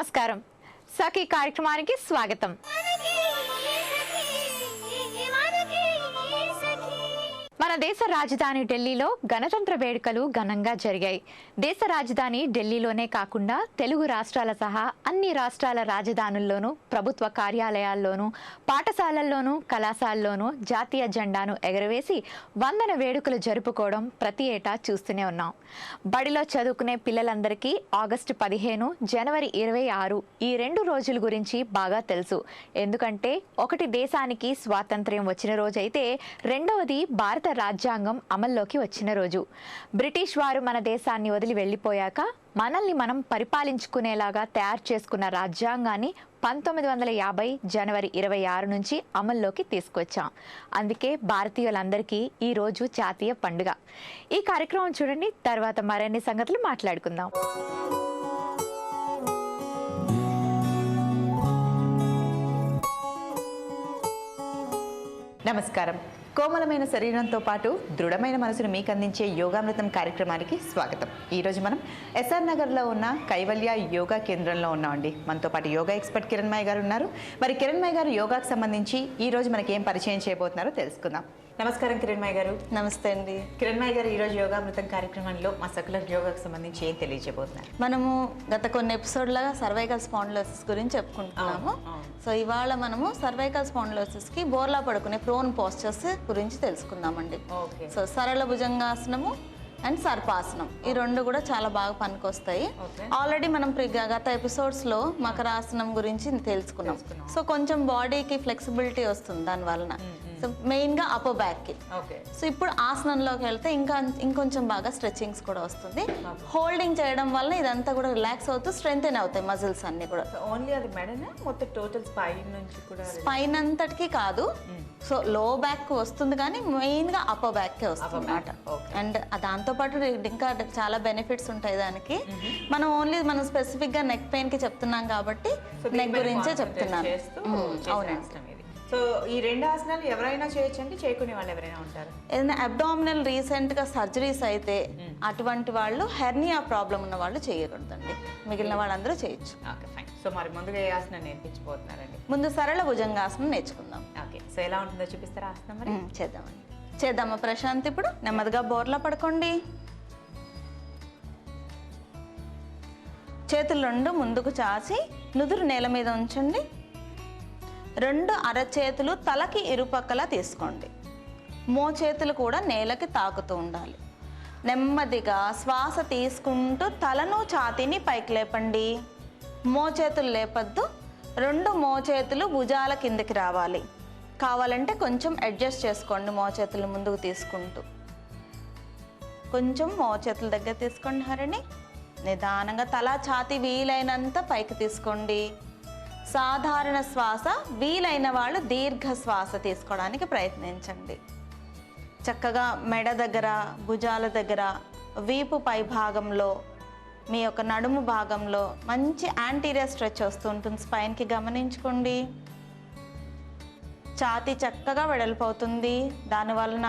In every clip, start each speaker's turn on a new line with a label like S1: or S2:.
S1: నమస్కారం. సఖీ కార్యక్రమానికి స్వాగతం. మన దేశ రాజధాని ఢిల్లీలో గణతంత్ర వేడుకలు ఘనంగా జరిగాయి. దేశ రాజధాని ఢిల్లీలోనే కాకుండా తెలుగు రాష్ట్రాల సహా అన్ని రాష్ట్రాల రాజధానుల్లోనూ, ప్రభుత్వ కార్యాలయాల్లోనూ, పాఠశాలల్లోనూ, కళాశాలల్లోనూ జాతీయ జెండాను ఎగరవేసి వందన వేడుకలు జరుపుకోవడం ప్రతి ఏటా చూస్తూనే ఉన్నాం. బడిలో చదువుకునే పిల్లలందరికీ ఆగస్టు 15, జనవరి 26 ఈ 2 రోజుల గురించి బాగా తెలుసు. ఎందుకంటే ఒకటి దేశానికి స్వాతంత్ర్యం వచ్చిన రోజైతే రెండవది భారత రాజ్యాంగం అమల్లోకి వచ్చిన రోజు. బ్రిటిష్ వారు మన దేశాన్ని వదిలి వెళ్ళిపోయాక మనల్ని మనం పరిపాలించుకునేలాగా తయారు చేసుకున్న రాజ్యాంగాన్ని 1950 జనవరి 26 నుంచి అమల్లోకి తీసుకొచ్చాం. అందుకే భారతీయులందరికీ ఈ రోజు జాతీయ పండుగ. ఈ కార్యక్రమం చూడండి, తర్వాత మరిన్ని సంగతులు మాట్లాడుకుందాం.
S2: నమస్కారం. కోమలమైన శరీరంతో పాటు దృఢమైన మనసును మీకు అందించే యోగామృతం కార్యక్రమానికి స్వాగతం. ఈరోజు మనం ఎస్ఆర్ నగర్లో ఉన్న కైవల్య యోగా కేంద్రంలో ఉన్నామండి. మనతో పాటు యోగా ఎక్స్పర్ట్ కిరణ్మయ్య గారు ఉన్నారు. మరి కిరణ్మయ్య గారు యోగాకు సంబంధించి ఈరోజు మనకి ఏం పరిచయం చేయబోతున్నారో తెలుసుకుందాం. నమస్కారం కిరణ్మయ్య గారు.
S3: నమస్తే అండి.
S2: కిరణ్మయ్య గారు, ఈరోజు యోగామృతం కార్యక్రమంలో మా సకులర్ యోగాకు సంబంధించి ఏం తెలియజేయబోతున్నారు?
S3: మనము గత కొన్ని ఎపిసోడ్లుగా సర్వైకల్ స్పాండిలోసిస్ గురించి చెప్పుకుంటున్నాము. సో ఇవాళ మనము సర్వైకల్ స్పాండిలోసిస్కి బోర్లా పడుకునే ప్రోన్ పోస్చర్స్ గురించి తెలుసుకుందామండి. సో సరళ భుజంగాసనము అండ్ సర్పాసనం, ఈ 2 కూడా చాలా బాగా పనికొస్తాయి. ఆల్రెడీ మనం గత ఎపిసోడ్స్లో మకరాసనం గురించి తెలుసుకున్నాం. సో కొంచెం బాడీకి ఫ్లెక్సిబిలిటీ వస్తుంది దాని వలన. సో మెయిన్గా అప్పర్ బ్యాక్కి. సో ఇప్పుడు ఆసనంలోకి వెళ్తే ఇంకొంచెం బాగా స్ట్రెచ్చింగ్స్ కూడా వస్తుంది. హోల్డింగ్ చేయడం వల్ల ఇదంతా కూడా రిలాక్స్ అవుతూ స్ట్రెంగ్తెన్ అవుతాయి మజిల్స్ అన్ని కూడా.
S2: ఓన్లీ అది మెడనా మొత్తం టోటల్ స్పైన్ నుంచి కూడా?
S3: స్పైన్ అంతటికి కాదు. సో లో బ్యాక్ వస్తుంది కానీ మెయిన్గా అప్పర్ బ్యాక్కే వస్తుంది అన్నమాట. అండ్ దాంతోపాటు ఇంకా చాలా బెనిఫిట్స్ ఉంటాయి దానికి. మనం ఓన్లీ మనం స్పెసిఫిక్గా నెక్ పెయిన్కి చెప్తున్నాం కాబట్టి నెక్ గురించే చెప్తున్నాను. అవునండి.
S2: సో ఈ 2 ఆసనాలు ఎవరైనా చేయొచ్చండి, చేయకునే వాళ్ళు ఎవరైనా ఉంటారు?
S3: ఏదైనా అబ్డామినల్ రీసెంట్గా సర్జరీస్ అయితే అటువంటి వాళ్ళు, హెర్నియా ప్రాబ్లం ఉన్న వాళ్ళు చేయకూడదండి. మిగిలిన వాళ్ళందరూ చేయొచ్చు.
S2: Okay, fine. సో మరి ముందుగా ఏ ఆసనం నేర్పించబోతున్నారండి?
S3: ముందు సరళ భుజంగాసనం నేర్చుకుందాం.
S2: ఓకే, సో ఎలా ఉంటుందో చూపిస్తారా ఆసనం? మరి
S3: చేద్దామా ప్రశాంత్? ఇప్పుడు నెమ్మదిగా బోర్లా పడుకోండి. చేతులు 2 ముందుకు చాచి నుదురు నేల మీద ఉంచండి. 2 అరచేతులు తలకి ఇరుపక్కలా తీసుకోండి. మోచేతులు కూడా నేలకి తాకుతూ ఉండాలి. నెమ్మదిగా శ్వాస తీసుకుంటూ తలను ఛాతీని పైకి లేపండి. మోచేతులు లేపద్దు. 2 మోచేతులు భుజాల కిందకి రావాలి. కావాలంటే కొంచెం అడ్జస్ట్ చేసుకోండి. మోచేతులు ముందుకు తీసుకుంటూ కొంచెం మోచేతుల దగ్గర తీసుకోండి. హరిణి నిదానంగా తల ఛాతీ వీలైనంత పైకి తీసుకోండి. సాధారణ శ్వాస, వీలైన వాళ్ళు దీర్ఘ శ్వాస తీసుకోవడానికి ప్రయత్నించండి. చక్కగా మెడ దగ్గర, భుజాల దగ్గర, వీపు పై భాగంలో, మీ యొక్క నడుము భాగంలో మంచి యాంటీరియర్ స్ట్రెచ్ వస్తూ ఉంటుంది. స్పైన్కి గమనించుకోండి. ఛాతీ చక్కగా వెడల్పోతుంది. దానివలన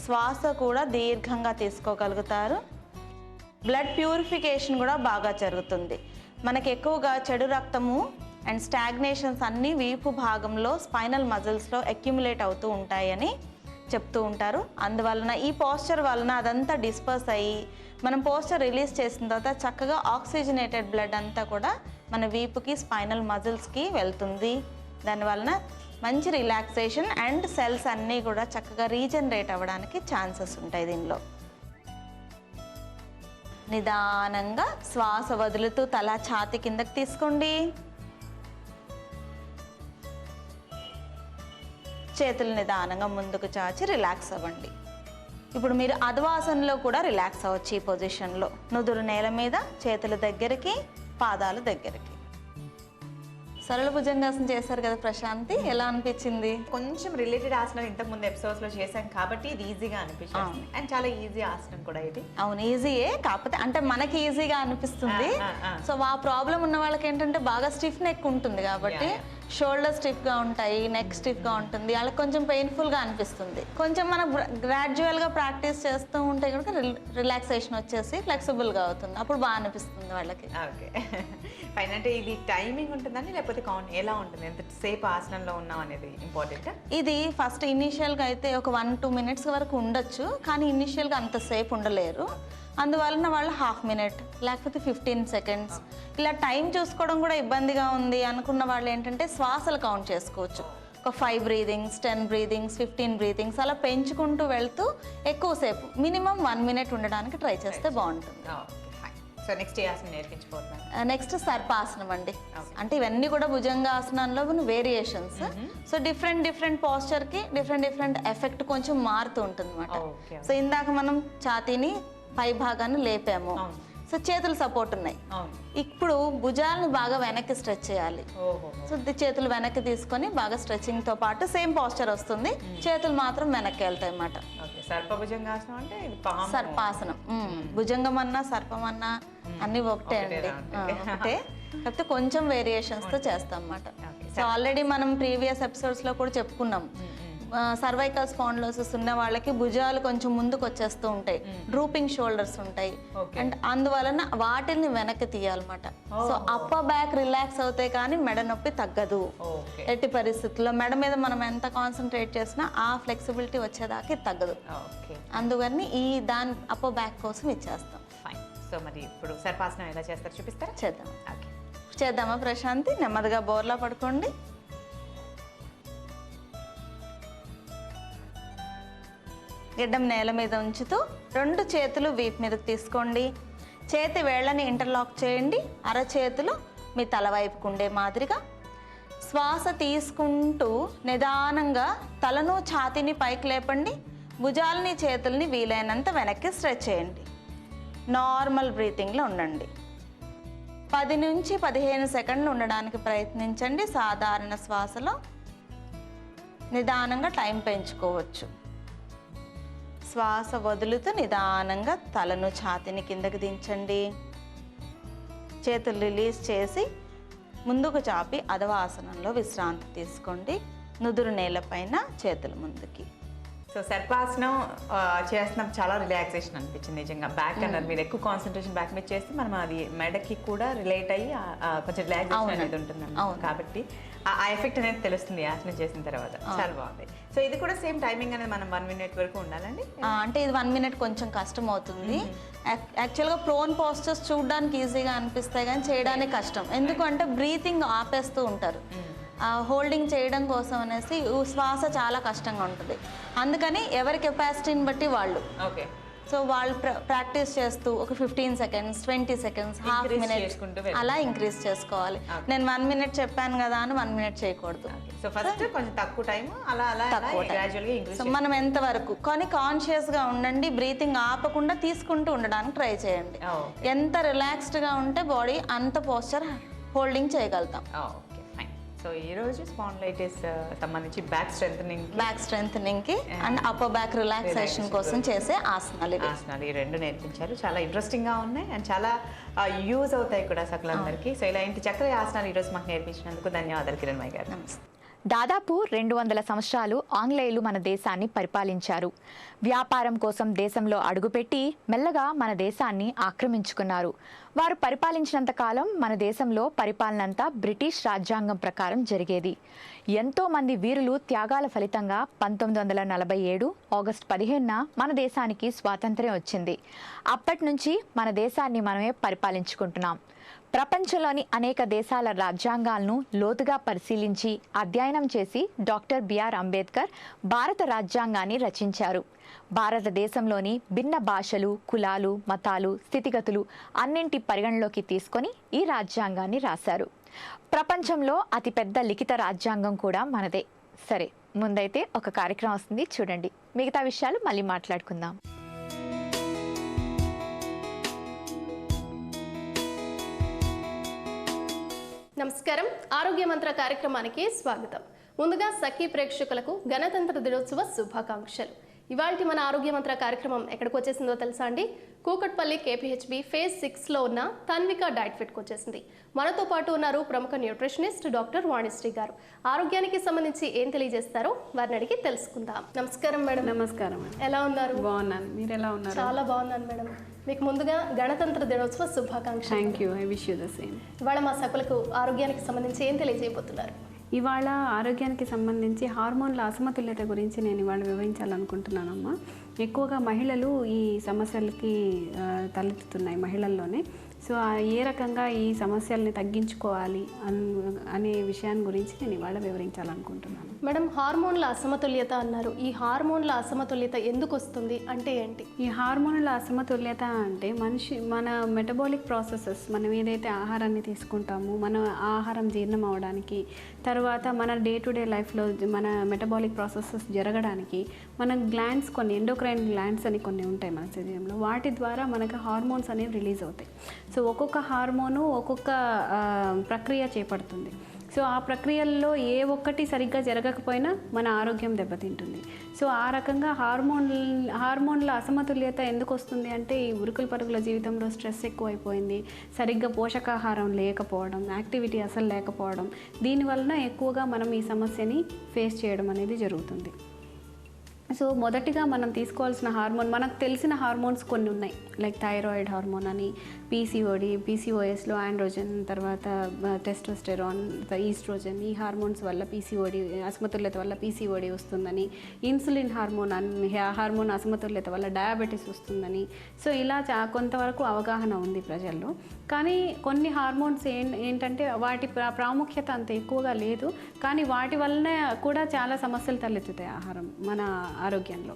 S3: శ్వాస కూడా దీర్ఘంగా తీసుకోగలుగుతారు. బ్లడ్ ప్యూరిఫికేషన్ కూడా బాగా జరుగుతుంది. మనకి ఎక్కువగా చెడు రక్తము అండ్ స్టాగ్నేషన్స్ అన్నీ వీపు భాగంలో, స్పైనల్ మజిల్స్లో అక్యుములేట్ అవుతూ ఉంటాయని చెప్తూ ఉంటారు. అందువలన ఈ పోస్చర్ వలన అదంతా డిస్పర్స్ అయ్యి మనం పోస్చర్ రిలీజ్ చేసిన తర్వాత చక్కగా ఆక్సిజనేటెడ్ బ్లడ్ అంతా కూడా మన వీపుకి, స్పైనల్ మజిల్స్కి వెళ్తుంది. దానివలన మంచి రిలాక్సేషన్ అండ్ సెల్స్ అన్నీ కూడా చక్కగా రీజనరేట్ అవ్వడానికి ఛాన్సెస్ ఉంటాయి దీనిలో. నిదానంగా శ్వాస వదులుతూ తల ఛాతీ కిందకి తీసుకోండి. చేతులు నిదానంగా ముందుకు చాచి రిలాక్స్ అవ్వండి. ఇప్పుడు మీరు అధవాసనలో కూడా రిలాక్స్ అవ్వచ్చు. ఈ పొజిషన్లో నుదురు నేల మీద, చేతుల దగ్గరికి, పాదాల దగ్గరికి. సరళ భుజంగాసనం చేశారు కదా ప్రశాంతి, ఎలా అనిపించింది?
S2: కొంచెం రిలేటెడ్ ఆసనాలు ఇంతకు ముందు ఎపిసోడ్స్లో చేశాం కాబట్టి ఇది ఈజీగా అనిపించింది. అండ్ చాలా ఈజీ ఆసనం కూడా ఇది.
S3: అవును, ఈజీయే. కాకపోతే అంటే మనకి ఈజీగా అనిపిస్తుంది. సో ఆ ప్రాబ్లం ఉన్న వాళ్ళకి ఏంటంటే బాగా స్టిఫ్ నెక్ ఉంటుంది కాబట్టి షోల్డర్ స్టిఫ్గా ఉంటాయి, నెక్ స్టిఫ్గా ఉంటుంది, వాళ్ళకి కొంచెం పెయిన్ఫుల్గా అనిపిస్తుంది. కొంచెం మనం గ్రాడ్యువల్గా ప్రాక్టీస్ చేస్తూ ఉంటే కనుక రిలాక్సేషన్ వచ్చేసి ఫ్లెక్సిబుల్గా అవుతుంది, అప్పుడు బాగా అనిపిస్తుంది వాళ్ళకి.
S2: Okay fine. అంటే ఇది టైమింగ్ ఉంటుందండి లేకపోతే ఎలా ఉంటుంది, ఎంతసేపు ఆసనంలో ఉన్నాం అనేది ఇంపార్టెంట్?
S3: ఇది ఫస్ట్ ఇనీషియల్గా అయితే ఒక 1-2 మినిట్స్ వరకు ఉండొచ్చు, కానీ ఇనీషియల్గా అంతసేపు ఉండలేరు. అందువలన వాళ్ళు 1/2 మినిట్ లేకపోతే 15 సెకండ్స్ ఇలా టైం చూసుకోవడం కూడా ఇబ్బందిగా ఉంది అనుకున్న వాళ్ళు ఏంటంటే శ్వాసలు కౌంట్ చేసుకోవచ్చు. ఒక 5 బ్రీదింగ్స్, 10 బ్రీదింగ్స్, 15 బ్రీదింగ్స్ అలా పెంచుకుంటూ వెళ్తూ ఎక్కువసేపు మినిమం 1 మినిట్ ఉండడానికి ట్రై చేస్తే బాగుంటుంది.
S2: సో నెక్స్ట్ ఏ ఆసనం నేర్పించబోతున్నాను?
S3: నెక్స్ట్ సర్పాసనం అండి. అంటే ఇవన్నీ కూడా భుజంగాసనంలో వేరియేషన్స్. సో డిఫరెంట్ పోస్చర్కి డిఫరెంట్ ఎఫెక్ట్ కొంచెం మారుతూ ఉంటుంది అనమాట. సో ఇందాక మనం ఛాతీని పై భాగాన్ని లేపాము, సో చేతులు సపోర్ట్ ఉన్నాయి. ఇప్పుడు భుజాలని బాగా వెనక్కి స్ట్రెచ్ చేయాలి. సో చేతులు వెనక్కి తీసుకొని బాగా స్ట్రెచింగ్ తో పాటు సేమ్ పోస్చర్ వస్తుంది, చేతులు మాత్రం వెనక్కి వెళ్తాయి అన్నమాట.
S2: సర్పభుజంగాసనం అంటే
S3: సర్పాసనం. భుజంగం అన్నా సర్పం అన్నా అన్ని ఒకటే అండి, ఒకటే, కాకపోతే కొంచెం వేరియేషన్స్ తో చేస్తాం అన్నమాట. సో ఆల్రెడీ మనం ప్రీవియస్ ఎపిసోడ్స్ లో కూడా చెప్పుకున్నాం, సర్వైకల్ స్పాండిలోసిస్ ఉన్న వాళ్ళకి భుజాలు కొంచెం ముందుకు వచ్చేస్తూ ఉంటాయి, డ్రూపింగ్ షోల్డర్స్ ఉంటాయి, అండ్ అందువలన వాటిని వెనక్కి తీయాలన్నమాట. సో అప్పర్ బ్యాక్ రిలాక్స్ అవుతాయి కానీ మెడ నొప్పి తగ్గదు ఎట్టి పరిస్థితుల్లో. మెడ మీద మనం ఎంత కాన్సన్ట్రేట్ చేసినా ఆ ఫ్లెక్సిబిలిటీ వచ్చేదాకా తగ్గదు. అందుకని దాని అప్పర్ బ్యాక్ కోసం ఇచ్చేస్తాం.
S2: సో మరి ఇప్పుడు సర్పాసనం ఎలా చేస్తారో చూపిస్తారా?
S3: చేద్దామా ప్రశాంతి? నెమ్మదిగా బోర్లా పడుకోండి. గిడ్డం నేల మీద ఉంచుతూ 2 చేతులు వీపు మీదకి తీసుకోండి. చేతి వేళ్ళని ఇంటర్లాక్ చేయండి, అరచేతులు మీ తల వైపుకు ఉండే మాదిరిగా. శ్వాస తీసుకుంటూ నిదానంగా తలను ఛాతీని పైకి లేపండి, భుజాలని చేతుల్ని వీలైనంత వెనక్కి స్ట్రెచ్ చేయండి. నార్మల్ బ్రీతింగ్లో ఉండండి. 10 నుంచి 15 సెకండ్లు ఉండడానికి ప్రయత్నించండి. సాధారణ శ్వాసలో నిదానంగా టైం పెంచుకోవచ్చు. శ్వాస వదులుతూ నిదానంగా తలను ఛాతీని కిందకి దించండి. చేతులు రిలీజ్ చేసి ముందుకు చాపి అధవాసనంలో విశ్రాంతి తీసుకోండి. నుదురు నేలపైన చేతులు ముందుకి.
S2: సో సర్పాసనం చేస్తున్నాం, చాలా రిలాక్సేషన్ అనిపించింది నిజంగా. బ్యాక్ అన్నారు మీరు, ఎక్కువ కాన్సన్ట్రేషన్ బ్యాక్ మీద చేస్తే మనం అది మెడకి కూడా రిలేట్ అయ్యి కొంచెం రిలాక్సేషన్ అనేది ఉంటుంది కాబట్టి ఆ ఎఫెక్ట్ అనేది తెలుస్తుంది ఆసనం చేసిన తర్వాత. చాలా బాగుంది. సో ఇది కూడా సేమ్ టైమింగ్ అనేది మనం 1 మినిట్ వరకు ఉండాలండి?
S3: అంటే ఇది 1 మినిట్ కొంచెం కష్టం అవుతుంది. యాక్చువల్గా ప్రోన్ పోస్టర్స్ చూడడానికి ఈజీగా అనిపిస్తాయి కానీ చేయడానికి కష్టం, ఎందుకంటే బ్రీతింగ్ ఆపేస్తూ ఉంటారు. హోల్డింగ్ చేయడం కోసం అనేసి శ్వాస చాలా కష్టంగా ఉంటుంది. అందుకని ఎవరి కెపాసిటీని బట్టి వాళ్ళు.
S2: ఓకే.
S3: సో వాళ్ళు ప్రాక్టీస్ చేస్తూ ఒక 15 సెకండ్స్, 20 సెకండ్స్, 1/2 మినిట్ అలా ఇంక్రీజ్ చేసుకోవాలి. నేను 1 మినిట్ చెప్పాను కదా అని 1 మినిట్ చేయకూడదు.
S2: సో ఫస్ట్ కొంచెం తక్కువ టైం, అలా గ్రాడ్యువల్గా ఇంక్రీజ్.
S3: సో మనం ఎంతవరకు కానీ కాన్షియస్గా ఉండండి, బ్రీతింగ్ ఆపకుండా తీసుకుంటూ ఉండడానికి ట్రై చేయండి. ఎంత రిలాక్స్డ్గా ఉంటే బాడీ అంత పోస్చర్ హోల్డింగ్ చేయగలుగుతాం.
S2: సో ఈ రోజు స్పాండిలైటిస్ సంబంధించి బ్యాక్ స్ట్రెంథనింగ్
S3: కి అండ్ అప్పర్ బ్యాక్ రిలాక్సేషన్ కోసం చేసే ఆసనాలు
S2: ఈ 2 నేర్పించారు. చాలా ఇంట్రెస్టింగ్ గా ఉన్నాయి అండ్ చాలా యూజ్ అవుతాయి కూడా సకలందరికీ. సో ఇలాంటి చక్కటి ఆసనాలు ఈ రోజు మాకు నేర్పించినందుకు ధన్యవాదాలు కిరణ్మయ్య గారు.
S3: నమస్తే.
S1: దాదాపు 200 సంవత్సరాలు ఆంగ్లేయులు మన దేశాన్ని పరిపాలించారు. వ్యాపారం కోసం దేశంలో అడుగుపెట్టి మెల్లగా మన దేశాన్ని ఆక్రమించుకున్నారు. వారు పరిపాలించినంత కాలం మన దేశంలో పరిపాలనంతా బ్రిటిష్ రాజ్యాంగం ప్రకారం జరిగేది. ఎంతో మంది వీరులు త్యాగాల ఫలితంగా 1947 ఆగస్టు 15న మన దేశానికి స్వాతంత్ర్యం వచ్చింది. అప్పటి నుంచి మన దేశాన్ని మనమే పరిపాలించుకుంటున్నాం. ప్రపంచంలోని అనేక దేశాల రాజ్యాంగాలను లోతుగా పరిశీలించి అధ్యయనం చేసి డాక్టర్ బిఆర్ అంబేద్కర్ భారత రాజ్యాంగాన్ని రచించారు. భారతదేశంలోని భిన్న భాషలు, కులాలు, మతాలు, స్థితిగతులు అన్నింటి పరిగణలోకి తీసుకొని ఈ రాజ్యాంగాన్ని రాశారు. ప్రపంచంలో అతిపెద్ద లిఖిత రాజ్యాంగం కూడా మనదే. సరే, ముందైతే ఒక కార్యక్రమం వస్తుంది, చూడండి. మిగతా విషయాలు మళ్ళీ మాట్లాడుకుందాం.
S4: నమస్కారం. ఆరోగ్య మంత్ర కార్యక్రమానికి స్వాగతం. ముందుగా సఖీ ప్రేక్షకులకు గణతంత్ర దినోత్సవ శుభాకాంక్షలు. ఇవాళ మన ఆరోగ్య మంత్ర కార్యక్రమం ఎక్కడికి వచ్చేసిందో తెలుసా అండి? కూకట్పల్లి KPHB ఫేజ్ 6లో ఉన్న తన్విక డైట్ ఫిట్కి వచ్చేసింది. మనతో పాటు ఉన్నారు ప్రముఖ న్యూట్రిషనిస్ట్ డాక్టర్ వాణిశ్రీ గారు. ఆరోగ్యానికి సంబంధించి ఏం తెలియజేస్తారో వారిని అడిగి తెలుసుకుందాం. నమస్కారం మేడం.
S5: నమస్కారం.
S4: ఎలా ఉన్నారు?
S5: బాగున్నాను, మీరు ఎలా ఉన్నారు?
S4: చాలా బాగున్నాను మేడం. మీకు ముందుగా గణతంత్ర దినోత్సవ శుభాకాంక్షలు.
S5: Thank you, I wish you the same.
S4: ఇవాళ మా సకులకు ఆరోగ్యానికి సంబంధించి ఏం తెలియజేయబోతున్నారు?
S5: ఇవాళ ఆరోగ్యానికి సంబంధించి హార్మోన్ల అసమతుల్యత గురించి నేను ఇవాళ వివరించాలనుకుంటున్నానమ్మా. ఎక్కువగా మహిళలు ఈ సమస్యలకి తలెత్తుతున్నాయి మహిళల్లోనే. సో ఏ రకంగా ఈ సమస్యల్ని తగ్గించుకోవాలి అనే విషయాన్ని గురించి నేను ఇవాళ వివరించాలనుకుంటున్నాను.
S4: మేడం, హార్మోన్ల అసమతుల్యత అన్నారు. ఈ హార్మోన్ల అసమతుల్యత ఎందుకు వస్తుంది అంటే ఏంటి?
S5: ఈ హార్మోన్ల అసమతుల్యత అంటే మన మెటబాలిక్ ప్రాసెసెస్, మనం ఏదైతే ఆహారాన్ని తీసుకుంటామో మన ఆహారం జీర్ణం అవడానికి, తర్వాత మన డే టు డే లైఫ్లో మన మెటబాలిక్ ప్రాసెసెస్ జరగడానికి మన గ్లాండ్స్, కొన్ని ఎండోక్రైన్ గ్లాండ్స్ అని కొన్ని ఉంటాయి మన శరీరంలో, వాటి ద్వారా మనకు హార్మోన్స్ అనేవి రిలీజ్ అవుతాయి. సో ఒక్కొక్క హార్మోను ఒక్కొక్క ప్రక్రియ చేపడుతుంది. సో ఆ ప్రక్రియల్లో ఏ ఒక్కటి సరిగ్గా జరగకపోయినా మన ఆరోగ్యం దెబ్బతింటుంది. సో ఆ రకంగా హార్మోన్ల అసమతుల్యత ఎందుకు వస్తుంది అంటే ఈ ఉరుకుల పరుగుల జీవితంలో స్ట్రెస్ ఎక్కువైపోయింది, సరిగ్గా పోషకాహారం లేకపోవడం, యాక్టివిటీ అసలు లేకపోవడం, దీనివలన ఎక్కువగా మనం ఈ సమస్యని ఫేస్ చేయడం అనేది జరుగుతుంది. సో మొదటిగా మనం తీసుకోవాల్సిన హార్మోన్, మనకు తెలిసిన హార్మోన్స్ కొన్ని ఉన్నాయి. లైక్ థైరాయిడ్ హార్మోన్ అని, PCOSలో ఆండ్రోజన్, తర్వాత టెస్టోస్టెరాన్, ఈస్ట్రోజన్, ఈ హార్మోన్స్ వల్ల PCOD అసమతుల్యత వల్ల PCOD వస్తుందని, ఇన్సులిన్ హార్మోన్ అసమతుల్యత వల్ల డయాబెటీస్ వస్తుందని. సో ఇలా కొంతవరకు అవగాహన ఉంది ప్రజల్లో. కానీ కొన్ని హార్మోన్స్ ఏంటంటే వాటి ప్రాముఖ్యత అంత ఎక్కువగా లేదు, కానీ వాటి వలన కూడా చాలా సమస్యలు తలెత్తుతాయి మన ఆరోగ్యంలో.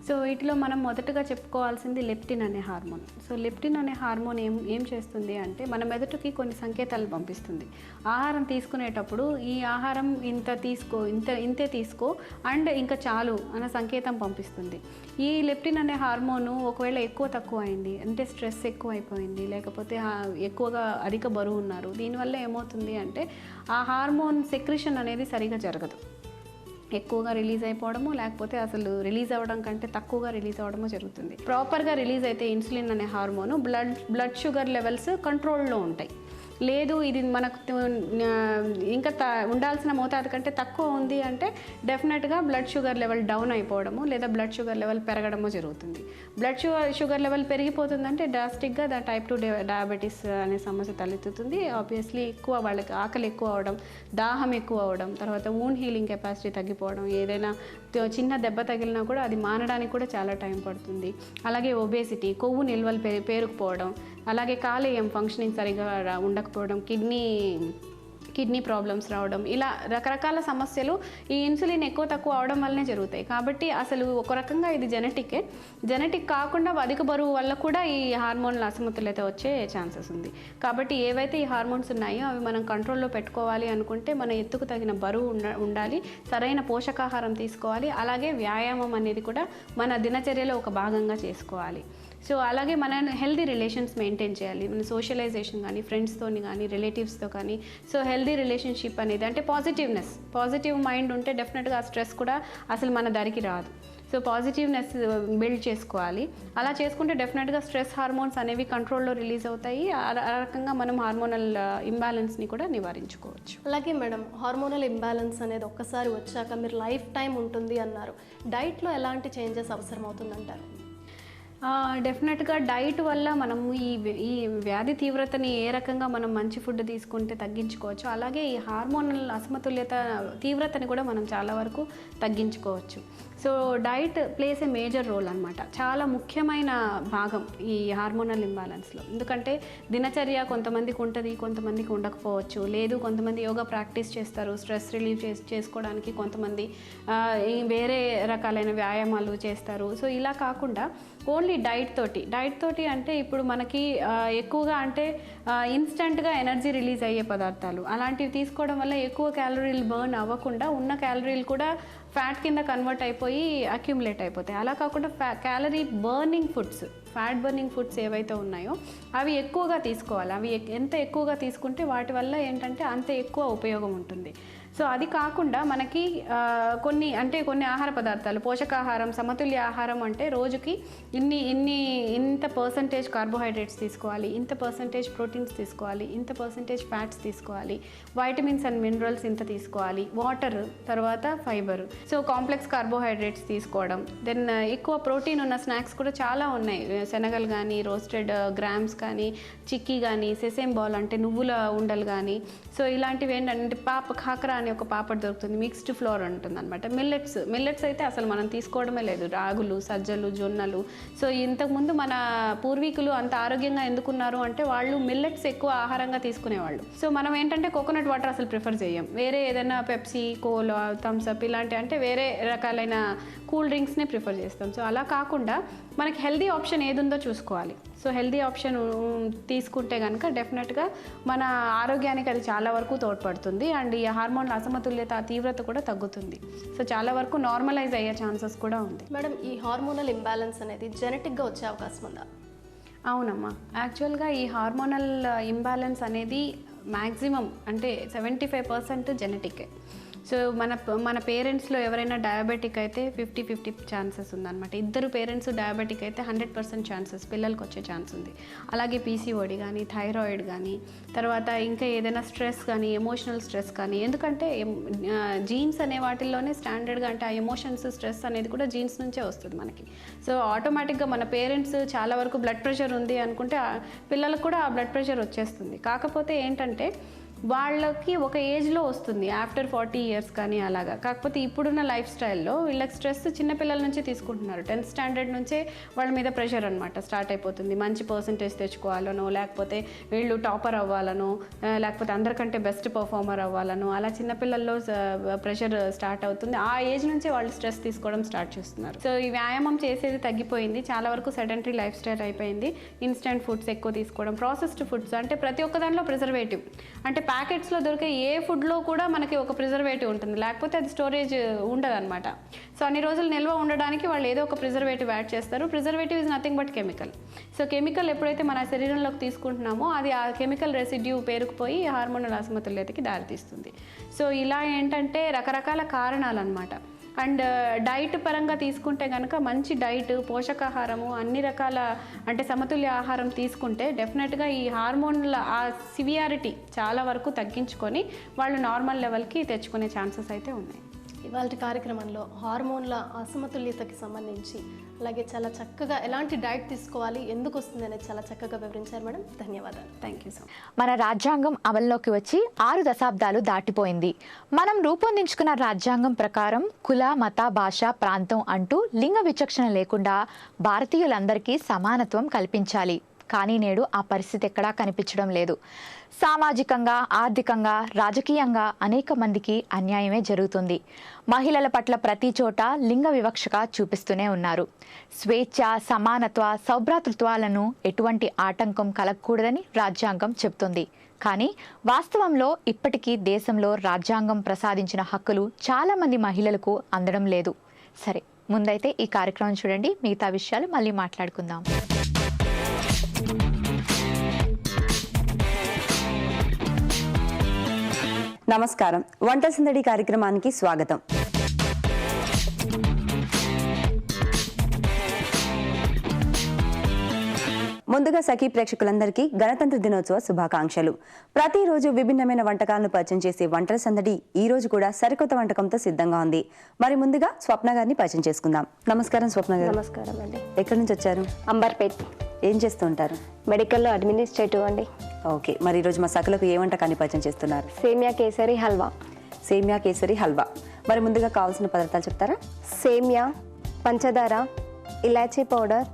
S5: సో వీటిలో మనం మొదటగా చెప్పుకోవాల్సింది లెప్టిన్ అనే హార్మోన్. సో లెప్టిన్ అనే హార్మోన్ ఏం చేస్తుంది అంటే మన మెదడుకి కొన్ని సంకేతాలు పంపిస్తుంది. ఆహారం తీసుకునేటప్పుడు ఈ ఆహారం ఇంతే తీసుకో అండ్ ఇంకా చాలు అనే సంకేతం పంపిస్తుంది. ఈ లెప్టిన్ అనే హార్మోను ఒకవేళ తక్కువ అయింది అంటే స్ట్రెస్ ఎక్కువ అయిపోయింది, లేకపోతే ఎక్కువగా అధిక బరువు ఉన్నారు, దీనివల్ల ఏమవుతుంది అంటే ఆ హార్మోన్ సెక్రెషన్ అనేది సరిగా జరగదు. ఎక్కువగా రిలీజ్ అయిపోవడము, లేకపోతే అసలు రిలీజ్ అవ్వడం కంటే తక్కువగా రిలీజ్ అవ్వడము జరుగుతుంది. ప్రాపర్గా రిలీజ్ అయితే ఇన్సులిన్ అనే హార్మోను బ్లడ్ షుగర్ లెవెల్స్ కంట్రోల్లో ఉంటాయి. లేదు ఇది మనకు ఇంకా ఉండాల్సిన మోతాదు కంటే తక్కువ ఉంది అంటే డెఫినెట్గా బ్లడ్ షుగర్ లెవెల్ డౌన్ అయిపోవడము, లేదా బ్లడ్ షుగర్ లెవెల్ పెరగడము జరుగుతుంది. బ్లడ్ షుగర్ లెవెల్ పెరిగిపోతుందంటే డ్రాస్టిక్గా టైప్ 2 డయాబెటీస్ అనే సమస్య తలెత్తుతుంది. ఆబ్వియస్లీ వాళ్ళకి ఆకలి ఎక్కువ అవడం, దాహం ఎక్కువ అవడం, తర్వాత వూండ్ హీలింగ్ కెపాసిటీ తగ్గిపోవడం, ఏదైనా చిన్న దెబ్బ తగిలినా కూడా అది మానడానికి కూడా చాలా టైం పడుతుంది. అలాగే ఒబేసిటీ, కొవ్వు నిల్వలు పేరుకుపోవడం, అలాగే కాలేయం ఫంక్షనింగ్ సరిగా ఉండకపోవడం, కిడ్నీ ప్రాబ్లమ్స్ రావడం, ఇలా రకరకాల సమస్యలు ఈ ఇన్సులిన్ తక్కువ అవడం వల్లనే జరుగుతాయి. కాబట్టి అసలు ఒక రకంగా ఇది జెనెటిక్ కాకుండా అధిక బరువు వల్ల కూడా ఈ హార్మోన్ల అసమతుల్యత వచ్చే ఛాన్సెస్ ఉంది. కాబట్టి ఏవైతే ఈ హార్మోన్స్ ఉన్నాయో అవి మనం కంట్రోల్లో పెట్టుకోవాలి అనుకుంటే మన ఎత్తుకు తగిన బరువు ఉండాలి, సరైన పోషకాహారం తీసుకోవాలి, అలాగే వ్యాయామం అనేది కూడా మన దినచర్యలో ఒక భాగంగా చేసుకోవాలి. సో అలాగే మన హెల్దీ రిలేషన్స్ మెయింటైన్ చేయాలి. మన సోషలైజేషన్ కానీ, ఫ్రెండ్స్తో కానీ, రిలేటివ్స్తో కానీ. సో హెల్దీ రిలేషన్షిప్ అనేది అంటే పాజిటివ్ మైండ్ ఉంటే డెఫినెట్గా ఆ స్ట్రెస్ కూడా అసలు మన దారికి రాదు. సో పాజిటివ్నెస్ బిల్డ్ చేసుకోవాలి. అలా చేసుకుంటే డెఫినెట్గా స్ట్రెస్ హార్మోన్స్ అనేవి కంట్రోల్లో రిలీజ్ అవుతాయి. ఆ రకంగా మనం హార్మోనల్ ఇంబ్యాలెన్స్ని కూడా నివారించుకోవచ్చు.
S4: అలాగే మేడం, హార్మోనల్ ఇంబ్యాలెన్స్ అనేది ఒక్కసారి వచ్చాక మీరు లైఫ్ టైం ఉంటుంది అన్నారు. డైట్లో ఎలాంటి చేంజెస్ అవసరం అవుతుందంటారు?
S5: డెఫినెట్గా డైట్ వల్ల మనము ఈ వ్యాధి తీవ్రతని ఏ రకంగా మనం మంచి ఫుడ్ తీసుకుంటే తగ్గించుకోవచ్చు, అలాగే ఈ హార్మోనల్ అసమతుల్యత తీవ్రతని కూడా మనం చాలా వరకు తగ్గించుకోవచ్చు. So diet place a major role అనమాట, చాలా ముఖ్యమైన భాగం ఈ హార్మోనల్ ఇంబ్యాలెన్స్లో. ఎందుకంటే దినచర్య కొంతమందికి ఉంటుంది, కొంతమందికి ఉండకపోవచ్చు. లేదు కొంతమంది యోగా ప్రాక్టీస్ చేస్తారు స్ట్రెస్ రిలీవ్ చేసుకోవడానికి, కొంతమంది వేరే రకాలైన వ్యాయామాలు చేస్తారు. సో ఇలా కాకుండా ఓన్లీ డైట్ తోటి అంటే ఇప్పుడు మనకి ఎక్కువగా అంటే ఇన్స్టెంట్గా ఎనర్జీ రిలీజ్ అయ్యే పదార్థాలు అలాంటివి తీసుకోవడం వల్ల ఎక్కువ క్యాలరీలు బర్న్ అవ్వకుండా ఉన్న క్యాలరీలు కూడా ఫ్యాట్ కింద కన్వర్ట్ అయిపోయి అక్యుములేట్ అయిపోతాయి. అలా కాకుండా calorie burning foods, fat burning foods ఏవైతే ఉన్నాయో అవి ఎక్కువగా తీసుకోవాలి. అవి ఎంత ఎక్కువగా తీసుకుంటే వాటి వల్ల ఏంటంటే అంత ఎక్కువ ఉపయోగం ఉంటుంది. సో అది కాకుండా మనకి కొన్ని ఆహార పదార్థాలు, పోషకాహారం, సమతుల్య ఆహారం అంటే రోజుకి ఇంత పర్సంటేజ్ కార్బోహైడ్రేట్స్ తీసుకోవాలి, ఇంత పర్సంటేజ్ ప్రోటీన్స్ తీసుకోవాలి, ఇంత పర్సంటేజ్ ఫ్యాట్స్ తీసుకోవాలి, వైటమిన్స్ అండ్ మినరల్స్ ఇంత తీసుకోవాలి, వాటర్, తర్వాత ఫైబర్. సో కాంప్లెక్స్ కార్బోహైడ్రేట్స్ తీసుకోవడం. దెన్ ఎక్కువ ప్రోటీన్ ఉన్న స్నాక్స్ కూడా చాలా ఉన్నాయి. శనగలు కానీ, రోస్టెడ్ గ్రామ్స్ కానీ, చిక్కీ కానీ, సెసేమ్ బాల్ అంటే నువ్వుల ఉండలు కానీ. సో ఇలాంటివి ఏంటంటే ఖాకరా అని ఒక పాపడ్ దొరుకుతుంది, మిక్స్డ్ ఫ్లోర్ ఉంటుంది అనమాట. మిల్లెట్స్ అయితే అసలు మనం తీసుకోవడమే లేదు. రాగులు, సజ్జలు, జొన్నలు. సో ఇంతకుముందు మన పూర్వీకులు అంత ఆరోగ్యంగా ఎందుకున్నారు అంటే వాళ్ళు మిల్లెట్స్ ఎక్కువ ఆహారంగా తీసుకునేవాళ్ళు. సో మనం ఏంటంటే కోకోనట్ వాటర్ అసలు ప్రిఫర్ చేయం. వేరే ఏదైనా పెప్సీ, కోలా, థమ్స్అప్ ఇలాంటి అంటే వేరే రకాలైన కూల్ డ్రింక్స్నే ప్రిఫర్ చేస్తాం. సో అలా కాకుండా మనకి హెల్దీ ఆప్షన్ ఏది ఉందో చూసుకోవాలి. సో హెల్దీ ఆప్షన్ తీసుకుంటే కనుక డెఫినెట్గా మన ఆరోగ్యానికి అది చాలా వరకు తోడ్పడుతుంది. అండ్ ఈ హార్మోన్ల అసమతుల్యత, తీవ్రత కూడా తగ్గుతుంది. సో చాలా వరకు నార్మలైజ్ అయ్యే ఛాన్సెస్ కూడా ఉంది.
S4: మేడం, ఈ హార్మోనల్ ఇంబ్యాలెన్స్ అనేది జెనెటిక్గా వచ్చే అవకాశం ఉందా?
S5: అవునమ్మా, యాక్చువల్గా ఈ హార్మోనల్ ఇంబ్యాలెన్స్ అనేది మ్యాక్సిమం అంటే 75% జెనెటికే. సో మన పేరెంట్స్లో ఎవరైనా డయాబెటిక్ అయితే 50-50 ఛాన్సెస్ ఉందన్నమాట. ఇద్దరు పేరెంట్స్ డయాబెటిక్ అయితే 100% ఛాన్సెస్ పిల్లలకి వచ్చే ఛాన్స్ ఉంది. అలాగే పీసీఓడి కానీ, థైరాయిడ్ కానీ, తర్వాత ఇంకా ఏదైనా స్ట్రెస్ కానీ, ఎమోషనల్ స్ట్రెస్ కానీ. ఎందుకంటే జీన్స్ అనే వాటిల్లోనే స్టాండర్డ్గా అంటే ఆ ఎమోషన్స్, స్ట్రెస్ అనేది కూడా జీన్స్ నుంచే వస్తుంది మనకి. సో ఆటోమేటిక్గా మన పేరెంట్స్ చాలా వరకు బ్లడ్ ప్రెషర్ ఉంది అనుకుంటే పిల్లలకు కూడా ఆ బ్లడ్ ప్రెషర్ వచ్చేస్తుంది. కాకపోతే ఏంటంటే వాళ్ళకి ఒక ఏజ్లో వస్తుంది, ఆఫ్టర్ 40 years కానీ అలాగా. కాకపోతే ఇప్పుడున్న లైఫ్ స్టైల్లో వీళ్ళకి స్ట్రెస్ చిన్నపిల్లల నుంచే తీసుకుంటున్నారు. 10th స్టాండర్డ్ నుంచే వాళ్ళ మీద ప్రెషర్ అనమాట స్టార్ట్ అయిపోతుంది. మంచి పర్సంటేజ్ తెచ్చుకోవాలనో, లేకపోతే వీళ్ళు టాపర్ అవ్వాలనో, లేకపోతే అందరికంటే బెస్ట్ పర్ఫార్మర్ అవ్వాలనో అలా చిన్నపిల్లల్లో ప్రెషర్ స్టార్ట్ అవుతుంది. ఆ ఏజ్ నుంచే వాళ్ళు స్ట్రెస్ తీసుకోవడం స్టార్ట్ చేస్తున్నారు. సో ఈ వ్యాయామం చేసేది తగ్గిపోయింది, చాలా వరకు సెడెంటరీ లైఫ్ స్టైల్ అయిపోయింది. ఇన్స్టెంట్ ఫుడ్స్ ఎక్కువ తీసుకోవడం, ప్రాసెస్డ్ ఫుడ్స్ అంటే ప్రతి ఒక్క దానిలో ప్రిజర్వేటివ్. అంటే ప్యాకెట్స్లో దొరికే ఏ ఫుడ్లో కూడా మనకి ఒక ప్రిజర్వేటివ్ ఉంటుంది, లేకపోతే అది స్టోరేజ్ ఉండదు అనమాట. సో అన్ని రోజులు నిల్వ ఉండడానికి వాళ్ళు ఏదో ఒక ప్రిజర్వేటివ్ యాడ్ చేస్తారు. Preservative is nothing but chemical. So chemical ఎప్పుడైతే మన శరీరంలోకి తీసుకుంటున్నామో అది ఆ కెమికల్ రెసిడ్యూ పేరుకుపోయి హార్మోనల్ అసమతుల్యతకి దారితీస్తుంది. సో ఇలా ఏంటంటే రకరకాల కారణాలు అనమాట. అండ్ డైట్ పరంగా తీసుకుంటే కనుక మంచి డైట్, పోషకాహారము, అన్ని రకాల అంటే సమతుల్య ఆహారం తీసుకుంటే డెఫినెట్గా ఈ హార్మోన్ల ఆ సివియారిటీ చాలా వరకు తగ్గించుకొని వాళ్ళు నార్మల్ లెవెల్కి తెచ్చుకునే ఛాన్సెస్ అయితే ఉన్నాయి.
S4: ఇవాళ కార్యక్రమంలో హార్మోన్ల అసమతుల్యతకి సంబంధించి అలాగే చాలా చక్కగా ఎలాంటి డైట్ తీసుకోవాలి, ఎందుకు వస్తుంది అనేది చాలా చక్కగా వివరించారు మేడం. ధన్యవాదాలు.
S5: Thank you so much.
S1: మన రాజ్యాంగం అమల్లోకి వచ్చి 6 దశాబ్దాలు దాటిపోయింది. మనం రూపొందించుకున్న రాజ్యాంగం ప్రకారం కుల, మత, భాష, ప్రాంతం అంటూ లింగ విచక్షణ లేకుండా భారతీయులందరికీ సమానత్వం కల్పించాలి. కానీ నేడు ఆ పరిస్థితి ఎక్కడా కనిపించడం లేదు. సామాజికంగా, ఆర్థికంగా, రాజకీయంగా అనేక మందికి అన్యాయమే జరుగుతుంది. మహిళల పట్ల ప్రతి చోట లింగ వివక్షగా చూపిస్తూనే ఉన్నారు. స్వేచ్ఛ, సమానత్వ, సౌభ్రాతృత్వాలను ఎటువంటి ఆటంకం కలగకూడదని రాజ్యాంగం చెబుతుంది. కానీ వాస్తవంలో ఇప్పటికీ దేశంలో రాజ్యాంగం ప్రసాదించిన హక్కులు చాలామంది మహిళలకు అందడం లేదు. సరే, ముందైతే ఈ కార్యక్రమం చూడండి, మిగతా విషయాలు మళ్ళీ మాట్లాడుకుందాం.
S6: నమస్కారం, వంట సందడి కార్యక్రమానికి స్వాగతం. ముందుగా సఖీ ప్రేక్షకులందరికీ గణతంత్ర దినోత్సవ శుభాకాంక్షలు. ప్రతిరోజు విభిన్నమైన వంటకాలను పరిచయం చేసే వంటల సందడి ఈ రోజు కూడా సరికొత్త వంటకంతో సిద్ధంగా ఉంది. మరి ముందుగా స్వప్న గారిని పరిచయం చేసుకుందాం. నమస్కారం స్వప్న గారు.
S7: నమస్కారం అండి.
S6: ఎక్కడి నుంచి వచ్చారు?
S7: అంబర్పేట్.
S6: ఏం చేస్తూ ఉంటారు?
S7: మెడికల్లో అడ్మినిస్ట్రేటివ్ అండి.
S6: ఓకే, మరి ఈరోజు మా సఖులకు ఏ వంటకాన్ని పరిచయం చేస్తున్నారు?
S7: సేమియా కేసరి హల్వా.
S6: సేమియా కేసరి హల్వా. మరి ముందుగా కావాల్సిన పదార్థాలు చెప్తారా?
S7: సేమియా, పంచదార, ఇలాచీ పౌడర్,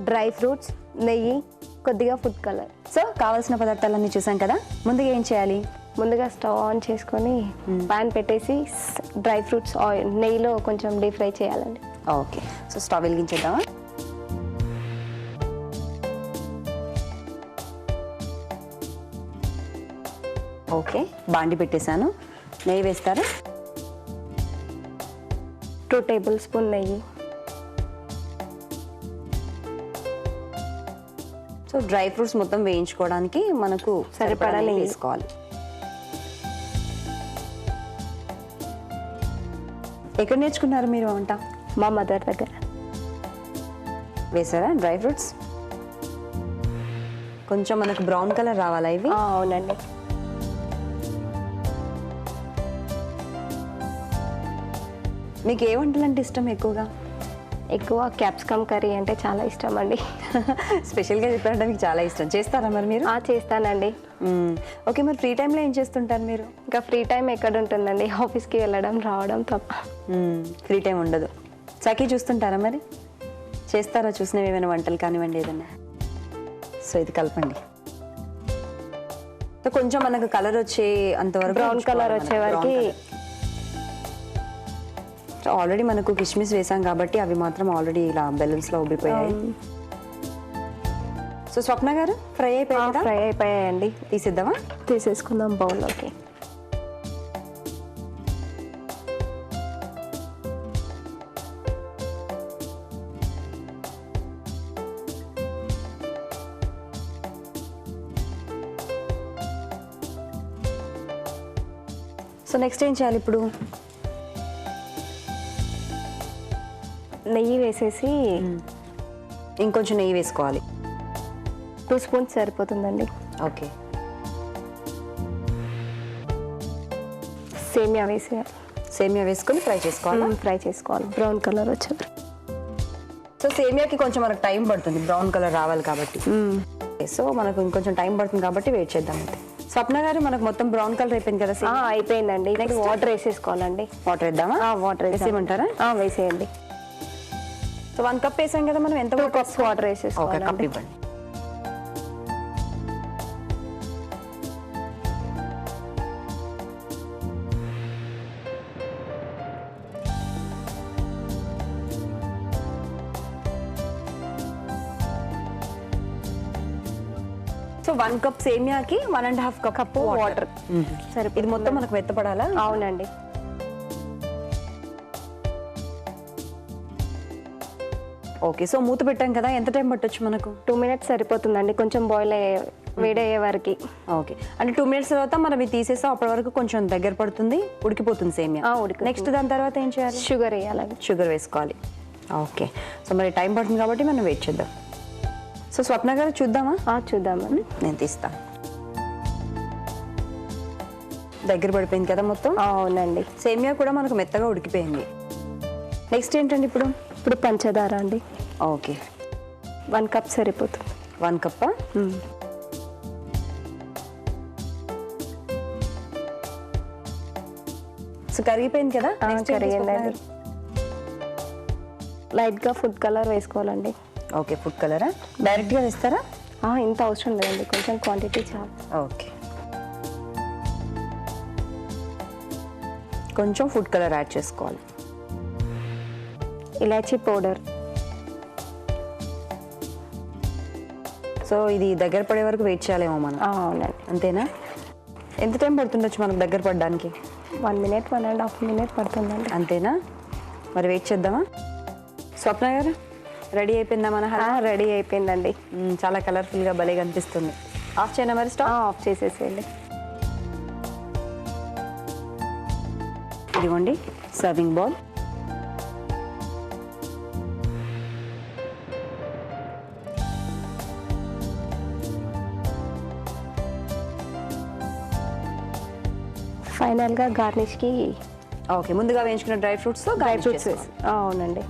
S7: డ్రై ఫ్రూట్స్, నెయ్యి, కొద్దిగా ఫుడ్ కలర్.
S6: సో కావాల్సిన పదార్థాలన్నీ చూసాం కదా, ముందుగా ఏం చేయాలి?
S7: ముందుగా స్టవ్ ఆన్ చేసుకొని పాన్ పెట్టేసి డ్రై ఫ్రూట్స్ ఆయిల్ నెయ్యిలో కొంచెం డీప్ ఫ్రై చేయాలండి.
S6: ఓకే, సో స్టవ్ వెలిగించేద్దామా? ఓకే, బాండి పెట్టేశాను. నెయ్యి వేస్తారా?
S7: 2 tablespoon నెయ్యి.
S6: సో డ్రై ఫ్రూట్స్ మొత్తం వేయించుకోవడానికి మనకు సరిపడా నెయ్యి వేసుకోవాలి. ఎక్కడ నేర్చుకున్నారు మీరు వంట?
S7: మా మదర్ దగ్గర.
S6: వేసారా డ్రై ఫ్రూట్స్? కొంచెం మనకు బ్రౌన్ కలర్ రావాలా ఇవి?
S7: అవునండి.
S6: మీకు ఏ వంటలు అంటే ఇష్టం ఎక్కువగా?
S7: ఎక్కువ క్యాప్సికమ్ కర్రీ అంటే చాలా ఇష్టం అండి.
S6: స్పెషల్గా చెప్పారంటే మీకు చాలా ఇష్టం. చేస్తారా మరి మీరు?
S7: చేస్తానండి.
S6: ఓకే, మరి ఫ్రీ టైంలో ఏం చేస్తుంటారు మీరు?
S7: ఇంకా ఫ్రీ టైం ఎక్కడ ఉంటుందండి, ఆఫీస్కి వెళ్ళడం రావడం తప్ప.
S6: ఫ్రీ టైం ఉండదు. సఖీ చూస్తుంటారా మరి? చేస్తారా చూసినవి ఏమైనా వంటలు కానివ్వండి ఏదైనా? సో ఇది కలపండి. సో కొంచెం మనకు కలర్ వచ్చే అంతవరకు
S7: బ్రౌన్ కలర్ వచ్చే వరకు.
S6: ఆల్రెడీ మనకు కిస్మిస్ వేసాం కాబట్టి అవి మాత్రం ఆల్రెడీ ఇలా బెలూన్స్లో ఉబ్బిపోయాయి. సో స్వప్న గారు ఫ్రై అయిపోయాయి.
S7: ఫ్రై అయిపోయాయండి.
S6: తీసిద్దామా?
S7: తీసేసుకుందాం బౌల్లోకి.
S6: సో నెక్స్ట్ ఏం చేయాలి ఇప్పుడు?
S7: నెయ్యి వేసేసి
S6: ఇంకొంచెం నెయ్యి వేసుకోవాలి.
S7: 2 స్పూన్స్ సరిపోతుందండి.
S6: ఓకే.
S7: సేమియా వేసేయాలి.
S6: సేమియా వేసుకొని ఫ్రై చేసుకోవాలి.
S7: ఫ్రై చేసుకోవాలి బ్రౌన్ కలర్ వచ్చేది.
S6: సో సేమియాకి కొంచెం మనకు టైం పడుతుంది, బ్రౌన్ కలర్ రావాలి కాబట్టి. సో మనకు ఇంకొంచెం టైం పడుతుంది కాబట్టి వెయిట్ చేద్దాం. అయితే స్వప్న గారు మనకు మొత్తం బ్రౌన్ కలర్ అయిపోయింది కదా?
S7: అయిపోయిందండి. నెక్స్ట్ వాటర్ వేసేసుకోవాలండి.
S6: వాటర్ వేద్దామా?
S7: వాటర్
S6: వేసేయమంటారా?
S7: వేసేయండి.
S6: సో 1 కప్ వేసాం కదా మనం. ఎంత?
S7: 2 కప్స్ వాటర్
S6: ఒక
S7: వేసేసుకోవాలి.
S6: కప్ ఇవ్వండి. సో 1 కప్ సేమియాకి 1.5 కప్
S7: వాటర్
S6: సరే. ఇది మొత్తం మనకు మెత్తపడాలా?
S7: అవునండి.
S6: ఓకే. సో మూత పెట్టాం కదా, ఎంత టైం పట్టొచ్చు మనకు?
S7: 2 మినిట్స్ సరిపోతుందండి, కొంచెం బాయిల్ వేడయ్యే వరకు.
S6: ఓకే, అంటే 2 మినిట్స్ తర్వాత మనం ఇది తీసేస్తాం. అప్పటి వరకు కొంచెం దగ్గర పడుతుంది, ఉడికిపోతుంది సేమియా. నెక్స్ట్ దాని తర్వాత ఏం చేయాలి?
S7: షుగర్ వేయాలండి.
S6: షుగర్ వేసుకోవాలి. ఓకే. సో మరి టైం పడుతుంది కాబట్టి మనం వెయిట్ చేద్దాం. సో స్వప్న గారు చూద్దామా?
S7: చూద్దామండి.
S6: నేను తీస్తాను. దగ్గర పడిపోయింది కదా మొత్తం?
S7: అవునండి.
S6: సేమియా కూడా మనకు మెత్తగా ఉడికిపోయింది. నెక్స్ట్ ఏంటండి ఇప్పుడు?
S7: ఇప్పుడు పంచదార అండి.
S6: ఓకే.
S7: 1 కప్ సరిపోతుంది.
S6: 1 కప్పా? సో కరిగిపోయింది కదా?
S7: కరిగిందండి. లైట్గా ఫుడ్ కలర్ వేసుకోవాలండి.
S6: ఓకే, ఫుడ్ కలరా? డైరెక్ట్గా వేస్తారా?
S7: ఇంత అవసరం లేదండి, కొంచెం క్వాంటిటీ చాలు.
S6: ఓకే, కొంచెం ఫుడ్ కలర్ యాడ్ చేసుకోవాలి.
S7: ఇలాచీ పౌడర్.
S6: సో ఇది దగ్గర పడే వరకు వెయిట్ చేయాలేమో మనం?
S7: అవునండి.
S6: అంతేనా? ఎంత టైం పడుతుండొచ్చు మనకు దగ్గర పడడానికి?
S7: 1 మినిట్ 1.5 మినిట్ పడుతుందండి.
S6: అంతేనా? మరి వెయిట్ చేద్దామా? స్వప్న గారు రెడీ అయిపోయిందా మన హల్వా?
S7: రెడీ అయిపోయిందండి.
S6: చాలా కలర్ఫుల్గా భలే కనిపిస్తుంది. ఆఫ్ చేయనా మరి? స్టవ్
S7: ఆఫ్ చేసేసేయండి.
S6: ఇదిగోండి సర్వింగ్ బౌల్.
S7: ఫైనల్గా గార్నిష్కి
S6: ఓకే, ముందుగా వేయించుకున్న డ్రై ఫ్రూట్స్
S7: వేసి. అవునండి.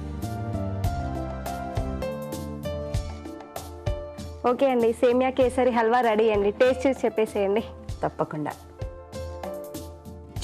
S7: ఓకే అండి, సేమియా కేసరి హల్వా రెడీ అండి. టేస్ట్ చూసి చెప్పేసేయండి.
S6: తప్పకుండా.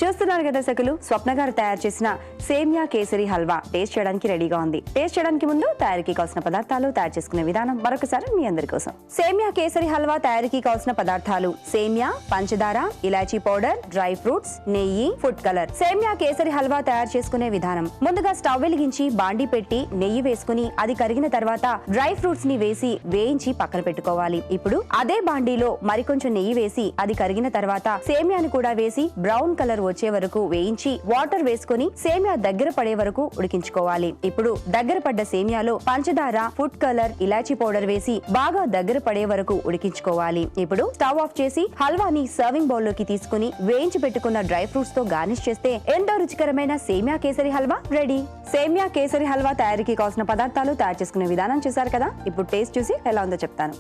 S6: చూస్తున్నారు కదా సకులు, స్వప్న గారు తయారు చేసిన సేమియా కేసరి హల్వా టేస్ట్ చేయడానికి రెడీగా ఉంది. టేస్ట్ చేయడానికి ముందు తయారీకి కావాల్సిన పదార్థాలు, తయారు చేసుకునే విధానం మరొకసారి మీ అందరి కోసం. సేమియా కేసరి హల్వా తయారీకి కావాల్సిన పదార్థాలు: సేమియా, పంచదార, ఇలాచీ పౌడర్, డ్రై ఫ్రూట్స్, నెయ్యి, ఫుడ్ కలర్. సేమియా కేసరి హల్వా తయారు చేసుకునే విధానం: ముందుగా స్టవ్ వెలిగించి బాండి పెట్టి నెయ్యి వేసుకుని అది కరిగిన తర్వాత డ్రై ఫ్రూట్స్ ని వేసి వేయించి పక్కన పెట్టుకోవాలి. ఇప్పుడు అదే బాండీలో మరికొంచెం నెయ్యి వేసి అది కరిగిన తర్వాత సేమియాని కూడా వేసి బ్రౌన్ కలర్ వచ్చే వరకు వేయించి వాటర్ వేసుకుని సేమియా దగ్గర పడే వరకు ఉడికించుకోవాలి. ఇప్పుడు దగ్గర పడ్డ సేమియాలో పంచదార, ఫుడ్ కలర్, ఇలాచీ పౌడర్ వేసి బాగా దగ్గర పడే వరకు ఉడికించుకోవాలి. ఇప్పుడు స్టవ్ ఆఫ్ చేసి హల్వాని సర్వింగ్ బౌల్ లోకి తీసుకుని వేయించి పెట్టుకున్న డ్రై ఫ్రూట్స్ తో గార్నిష్ చేస్తే ఎంతో రుచికరమైన సేమియా కేసరి హల్వా రెడీ. సేమియా కేసరి హల్వా తయారీకి కావాల్సిన పదార్థాలు, తయారు చేసుకునే విధానం చూసారు కదా. ఇప్పుడు టేస్ట్ చూసి ఎలా ఉందో చెప్తాను.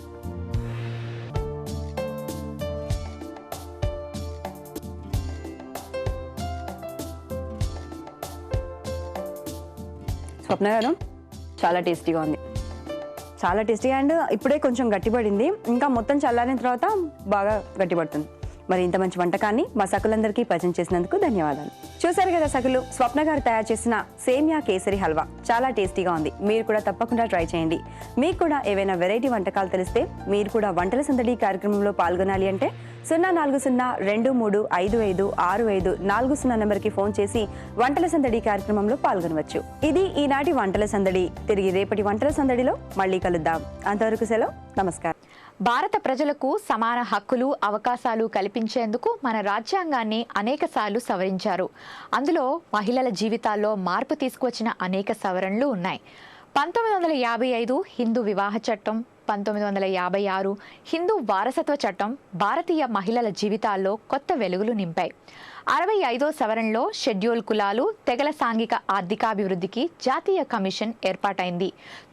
S6: స్వప్న గారు, చాలా టేస్టీగా ఉంది. చాలా టేస్టీ అండ్ ఇప్పుడే కొంచెం గట్టిపడింది, ఇంకా మొత్తం చల్లారిన తర్వాత బాగా గట్టిపడుతుంది. మరి ఇంత మంచి వంటకాన్ని మా సకులందరికీ పరిచయం చేసినందుకు ధన్యవాదాలు. చూసారు కదా సకులు, స్వప్న గారు తయారు చేసిన సేమియా కేసరి హల్వా చాలా టేస్టీగా ఉంది. మీరు కూడా తప్పకుండా ట్రై చేయండి. మీకు కూడా ఏవైనా వెరైటీ వంటకాలు తెలిస్తే మీరు కూడా వంటల సందడి కార్యక్రమంలో పాల్గొనాలి అంటే 040-2355-6540 నెంబర్కి ఫోన్ చేసి వంటల సందడి కార్యక్రమంలో పాల్గొనవచ్చు. ఇది ఈనాటి వంటల సందడి. తిరిగి రేపటి వంటల సందడిలో మళ్ళీ కలుద్దాం. అంతవరకు సెలవు, నమస్కారం.
S1: భారత ప్రజలకు సమాన హక్కులు, అవకాశాలు కల్పించేందుకు మన రాజ్యాంగాన్ని అనేకసార్లు సవరించారు. అందులో మహిళల జీవితాల్లో మార్పు తీసుకువచ్చిన అనేక సవరణలు ఉన్నాయి. 1955 హిందూ వివాహ చట్టం, 1956 హిందూ వారసత్వ చట్టం భారతీయ మహిళల జీవితాల్లో కొత్త వెలుగులు నింపాయి. 65వ సవరణలో షెడ్యూల్ కులాలు, తెగల సాంఘిక ఆర్థికాభివృద్ధికి జాతీయ కమిషన్ ఏర్పాటైంది.